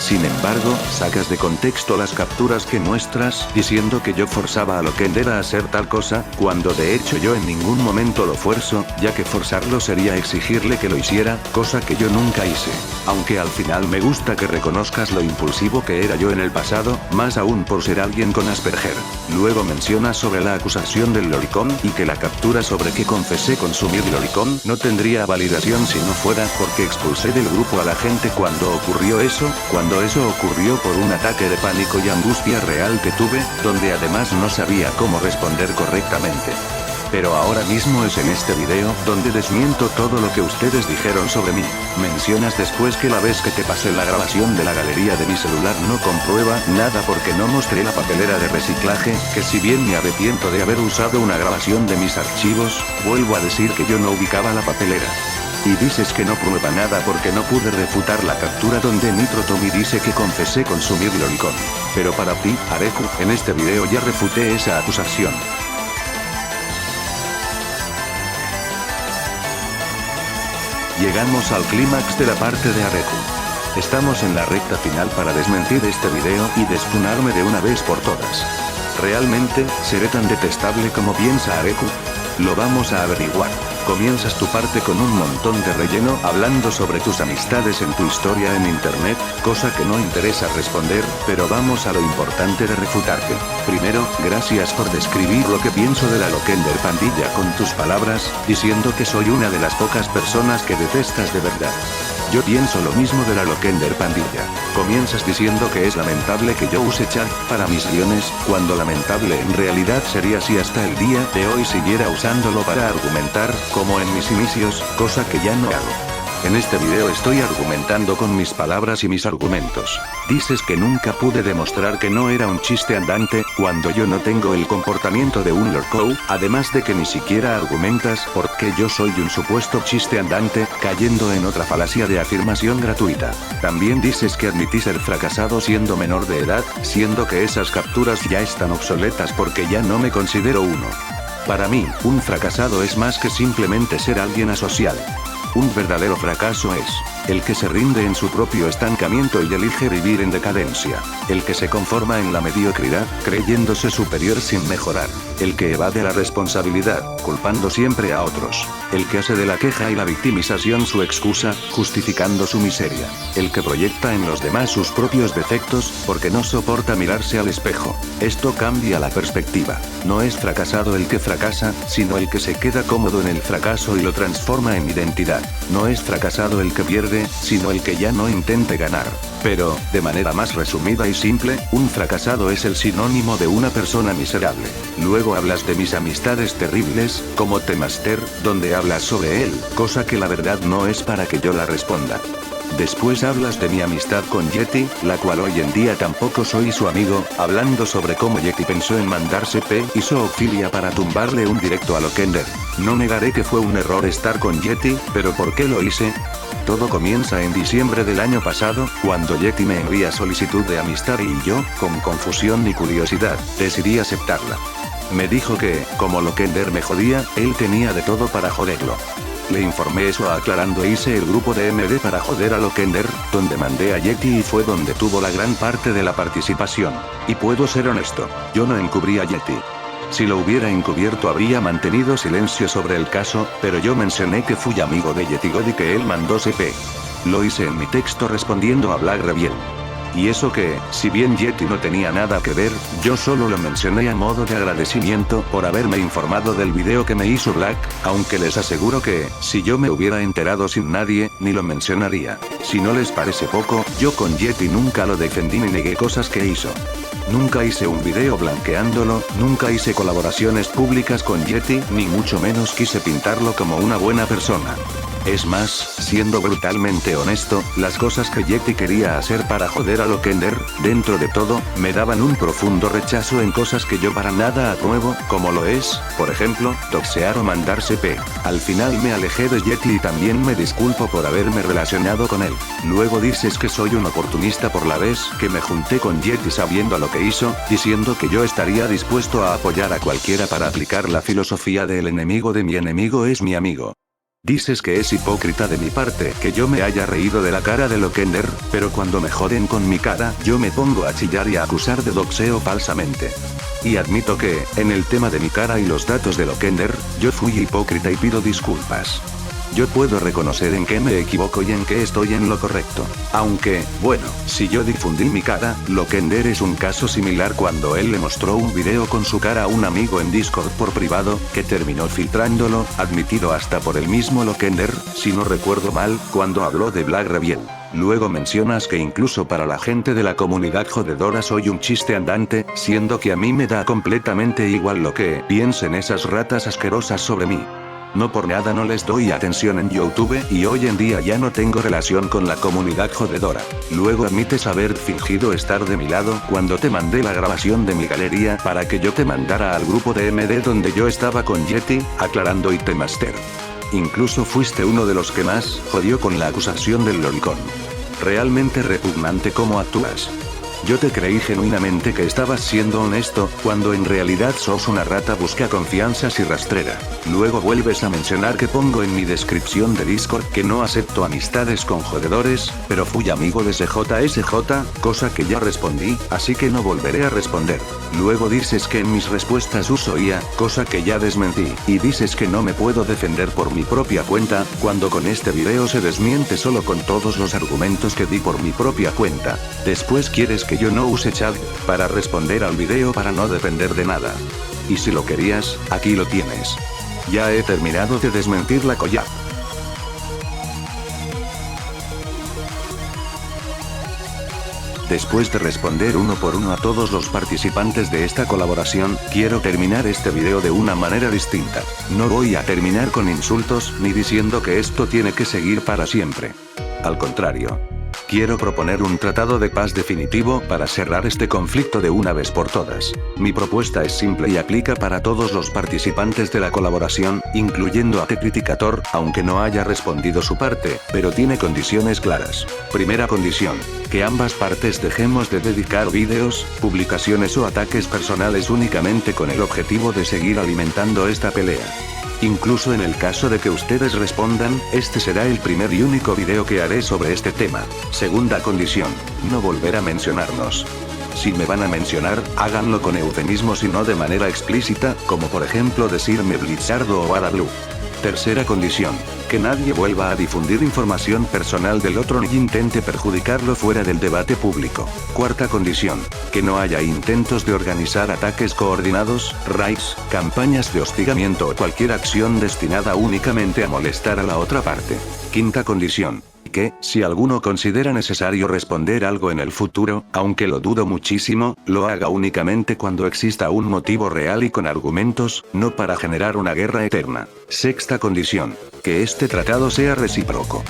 Sin embargo, sacas de contexto las capturas que muestras, diciendo que yo forzaba a Lockender a hacer tal cosa, cuando de hecho yo en ningún momento lo fuerzo, ya que forzarlo sería exigirle que lo hiciera, cosa que yo nunca hice. Aunque al final me gusta que reconozcas lo impulsivo que era yo en el pasado, más aún por ser alguien con Asperger. Luego mencionas sobre la acusación del lolicón y que la captura sobre que confesé consumir lolicón no tendría validación si no fuera porque expulsé del grupo a la gente cuando ocurrió eso, cuando eso ocurrió por un ataque de pánico y angustia real que tuve, donde además no sabía cómo responder correctamente. Pero ahora mismo es en este video, donde desmiento todo lo que ustedes dijeron sobre mí. Mencionas después que la vez que te pasé la grabación de la galería de mi celular no comprueba nada porque no mostré la papelera de reciclaje, que si bien me arrepiento de haber usado una grabación de mis archivos, vuelvo a decir que yo no ubicaba la papelera. Y dices que no prueba nada porque no pude refutar la captura donde Nitro Tommy dice que confesé consumir lolicón. Pero para ti, Areku, en este video ya refuté esa acusación. Llegamos al clímax de la parte de Areku. Estamos en la recta final para desmentir este video y desfunarme de una vez por todas. ¿Realmente seré tan detestable como piensa Areku? Lo vamos a averiguar. Comienzas tu parte con un montón de relleno hablando sobre tus amistades en tu historia en internet, cosa que no interesa responder, pero vamos a lo importante de refutarte. Primero, gracias por describir lo que pienso de la Lockender pandilla con tus palabras, diciendo que soy una de las pocas personas que detestas de verdad. Yo pienso lo mismo de la Lockender pandilla. Comienzas diciendo que es lamentable que yo use chat para mis guiones, cuando lamentable en realidad sería si hasta el día de hoy siguiera usándolo para argumentar, como en mis inicios, cosa que ya no hago. En este video estoy argumentando con mis palabras y mis argumentos. Dices que nunca pude demostrar que no era un chiste andante, cuando yo no tengo el comportamiento de un lorco, además de que ni siquiera argumentas por qué yo soy un supuesto chiste andante, cayendo en otra falacia de afirmación gratuita. También dices que admití ser fracasado siendo menor de edad, siendo que esas capturas ya están obsoletas porque ya no me considero uno. Para mí, un fracasado es más que simplemente ser alguien asocial. Un verdadero fracaso es el que se rinde en su propio estancamiento y elige vivir en decadencia. El que se conforma en la mediocridad, creyéndose superior sin mejorar. El que evade la responsabilidad, culpando siempre a otros. El que hace de la queja y la victimización su excusa, justificando su miseria. El que proyecta en los demás sus propios defectos, porque no soporta mirarse al espejo. Esto cambia la perspectiva. No es fracasado el que fracasa, sino el que se queda cómodo en el fracaso y lo transforma en identidad. No es fracasado el que pierde, sino el que ya no intente ganar. Pero, de manera más resumida y simple, un fracasado es el sinónimo de una persona miserable. Luego hablas de mis amistades terribles, como Temaster, donde hablas sobre él, cosa que la verdad no es para que yo la responda. Después hablas de mi amistad con Yeti, la cual hoy en día tampoco soy su amigo, hablando sobre cómo Yeti pensó en mandarse P y zoofilia para tumbarle un directo a Lokender. No negaré que fue un error estar con Yeti, pero ¿por qué lo hice? Todo comienza en diciembre del año pasado, cuando Yeti me envía solicitud de amistad y yo, con confusión y curiosidad, decidí aceptarla. Me dijo que, como Lokender me jodía, él tenía de todo para joderlo. Le informé eso aclarando hice el grupo de MD para joder a Lokender, donde mandé a Yeti y fue donde tuvo la gran parte de la participación. Y puedo ser honesto, yo no encubrí a Yeti. Si lo hubiera encubierto habría mantenido silencio sobre el caso, pero yo mencioné que fui amigo de Yeti God y que él mandó CP. Lo hice en mi texto respondiendo a Black Rebel. Y eso que, si bien Yeti no tenía nada que ver, yo solo lo mencioné a modo de agradecimiento por haberme informado del video que me hizo Black, aunque les aseguro que, si yo me hubiera enterado sin nadie, ni lo mencionaría. Si no les parece poco, yo con Yeti nunca lo defendí ni negué cosas que hizo. Nunca hice un video blanqueándolo, nunca hice colaboraciones públicas con Yeti, ni mucho menos quise pintarlo como una buena persona. Es más, siendo brutalmente honesto, las cosas que Yeti quería hacer para joder a Lokender, dentro de todo, me daban un profundo rechazo en cosas que yo para nada apruebo, como lo es, por ejemplo, doxear o mandar CP. Al final me alejé de Yeti y también me disculpo por haberme relacionado con él. Luego dices que soy un oportunista por la vez que me junté con Yeti sabiendo lo que hizo, diciendo que yo estaría dispuesto a apoyar a cualquiera para aplicar la filosofía de el enemigo de mi enemigo es mi amigo. Dices que es hipócrita de mi parte que yo me haya reído de la cara de Lokender, pero cuando me joden con mi cara, yo me pongo a chillar y a acusar de doxeo falsamente. Y admito que, en el tema de mi cara y los datos de Lokender, yo fui hipócrita y pido disculpas. Yo puedo reconocer en qué me equivoco y en qué estoy en lo correcto. Aunque, bueno, si yo difundí mi cara, Lokender es un caso similar cuando él le mostró un video con su cara a un amigo en Discord por privado, que terminó filtrándolo, admitido hasta por el mismo Lokender, si no recuerdo mal, cuando habló de Black Rebel. Luego mencionas que incluso para la gente de la comunidad jodedora soy un chiste andante, siendo que a mí me da completamente igual lo que piensen esas ratas asquerosas sobre mí. No por nada no les doy atención en YouTube y hoy en día ya no tengo relación con la comunidad jodedora. Luego admites haber fingido estar de mi lado cuando te mandé la grabación de mi galería para que yo te mandara al grupo de MD donde yo estaba con Yeti, aclarando y Temaster. Incluso fuiste uno de los que más jodió con la acusación del lolicón. Realmente repugnante cómo actúas. Yo te creí genuinamente que estabas siendo honesto, cuando en realidad sos una rata busca confianzas y rastrera. Luego vuelves a mencionar que pongo en mi descripción de Discord que no acepto amistades con jodedores, pero fui amigo de CJSJ, cosa que ya respondí, así que no volveré a responder. Luego dices que en mis respuestas uso IA, cosa que ya desmentí, y dices que no me puedo defender por mi propia cuenta, cuando con este video se desmiente solo con todos los argumentos que di por mi propia cuenta. Después quieres que yo no use chat para responder al video para no depender de nada. Y si lo querías, aquí lo tienes. Ya he terminado de desmentir la collab. Después de responder uno por uno a todos los participantes de esta colaboración, quiero terminar este video de una manera distinta. No voy a terminar con insultos, ni diciendo que esto tiene que seguir para siempre. Al contrario. Quiero proponer un tratado de paz definitivo para cerrar este conflicto de una vez por todas. Mi propuesta es simple y aplica para todos los participantes de la colaboración, incluyendo a The Criticator, aunque no haya respondido su parte, pero tiene condiciones claras. Primera condición: que ambas partes dejemos de dedicar vídeos, publicaciones o ataques personales únicamente con el objetivo de seguir alimentando esta pelea. Incluso en el caso de que ustedes respondan, este será el primer y único video que haré sobre este tema. Segunda condición: no volver a mencionarnos. Si me van a mencionar, háganlo con eufemismos y no de manera explícita, como por ejemplo decirme Blizzardo o Ada Blue. Tercera condición: que nadie vuelva a difundir información personal del otro ni intente perjudicarlo fuera del debate público. Cuarta condición: que no haya intentos de organizar ataques coordinados, raids, campañas de hostigamiento o cualquier acción destinada únicamente a molestar a la otra parte. Quinta condición: que, si alguno considera necesario responder algo en el futuro, aunque lo dudo muchísimo, lo haga únicamente cuando exista un motivo real y con argumentos, no para generar una guerra eterna. Sexta condición: que este tratado sea recíproco.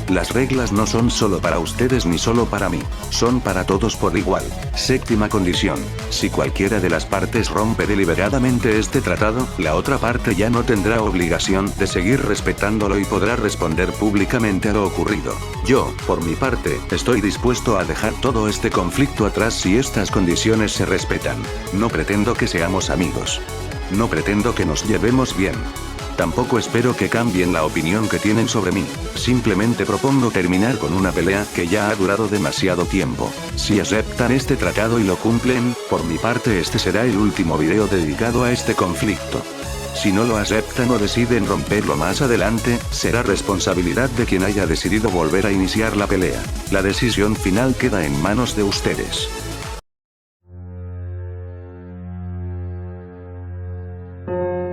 Las reglas no son solo para ustedes ni solo para mí, son para todos por igual. Séptima condición: si cualquiera de las partes rompe deliberadamente este tratado, la otra parte ya no tendrá obligación de seguir respetándolo y podrá responder públicamente a lo ocurrido. Yo, por mi parte, estoy dispuesto a dejar todo este conflicto atrás si estas condiciones se respetan. No pretendo que seamos amigos. No pretendo que nos llevemos bien. Tampoco espero que cambien la opinión que tienen sobre mí. Simplemente propongo terminar con una pelea que ya ha durado demasiado tiempo. Si aceptan este tratado y lo cumplen, por mi parte este será el último video dedicado a este conflicto. Si no lo aceptan o deciden romperlo más adelante, será responsabilidad de quien haya decidido volver a iniciar la pelea. La decisión final queda en manos de ustedes.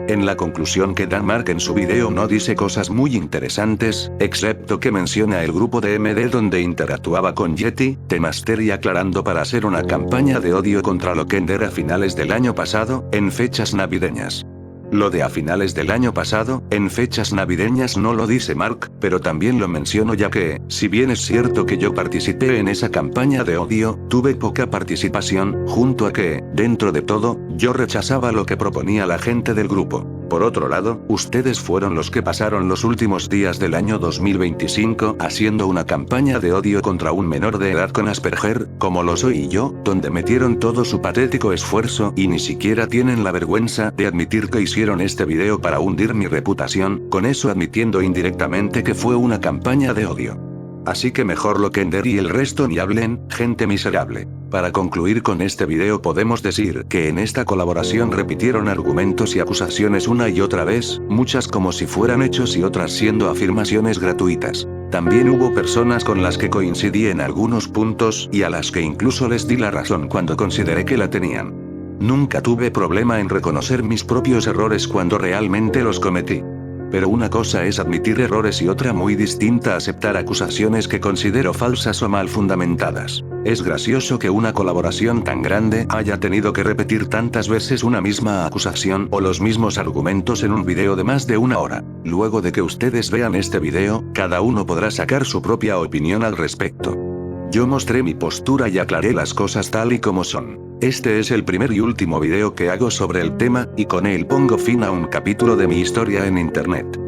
En la conclusión que da Mark en su video no dice cosas muy interesantes, excepto que menciona el grupo de MD donde interactuaba con Yeti, The Master y aclarando para hacer una campaña de odio contra Lockender a finales del año pasado, en fechas navideñas. Lo de a finales del año pasado, en fechas navideñas no lo dice Mark, pero también lo menciono ya que, si bien es cierto que yo participé en esa campaña de odio, tuve poca participación, junto a que, dentro de todo, yo rechazaba lo que proponía la gente del grupo. Por otro lado, ustedes fueron los que pasaron los últimos días del año 2025 haciendo una campaña de odio contra un menor de edad con Asperger, como lo soy yo, donde metieron todo su patético esfuerzo y ni siquiera tienen la vergüenza de admitir que hicieron este video para hundir mi reputación, con eso admitiendo indirectamente que fue una campaña de odio. Así que mejor Lockender y el resto ni hablen, gente miserable. Para concluir con este video podemos decir que en esta colaboración repitieron argumentos y acusaciones una y otra vez, muchas como si fueran hechos y otras siendo afirmaciones gratuitas. También hubo personas con las que coincidí en algunos puntos y a las que incluso les di la razón cuando consideré que la tenían. Nunca tuve problema en reconocer mis propios errores cuando realmente los cometí. Pero una cosa es admitir errores y otra muy distinta aceptar acusaciones que considero falsas o mal fundamentadas. Es gracioso que una colaboración tan grande haya tenido que repetir tantas veces una misma acusación o los mismos argumentos en un video de más de una hora. Luego de que ustedes vean este video, cada uno podrá sacar su propia opinión al respecto. Yo mostré mi postura y aclaré las cosas tal y como son. Este es el primer y último video que hago sobre el tema, y con él pongo fin a un capítulo de mi historia en internet.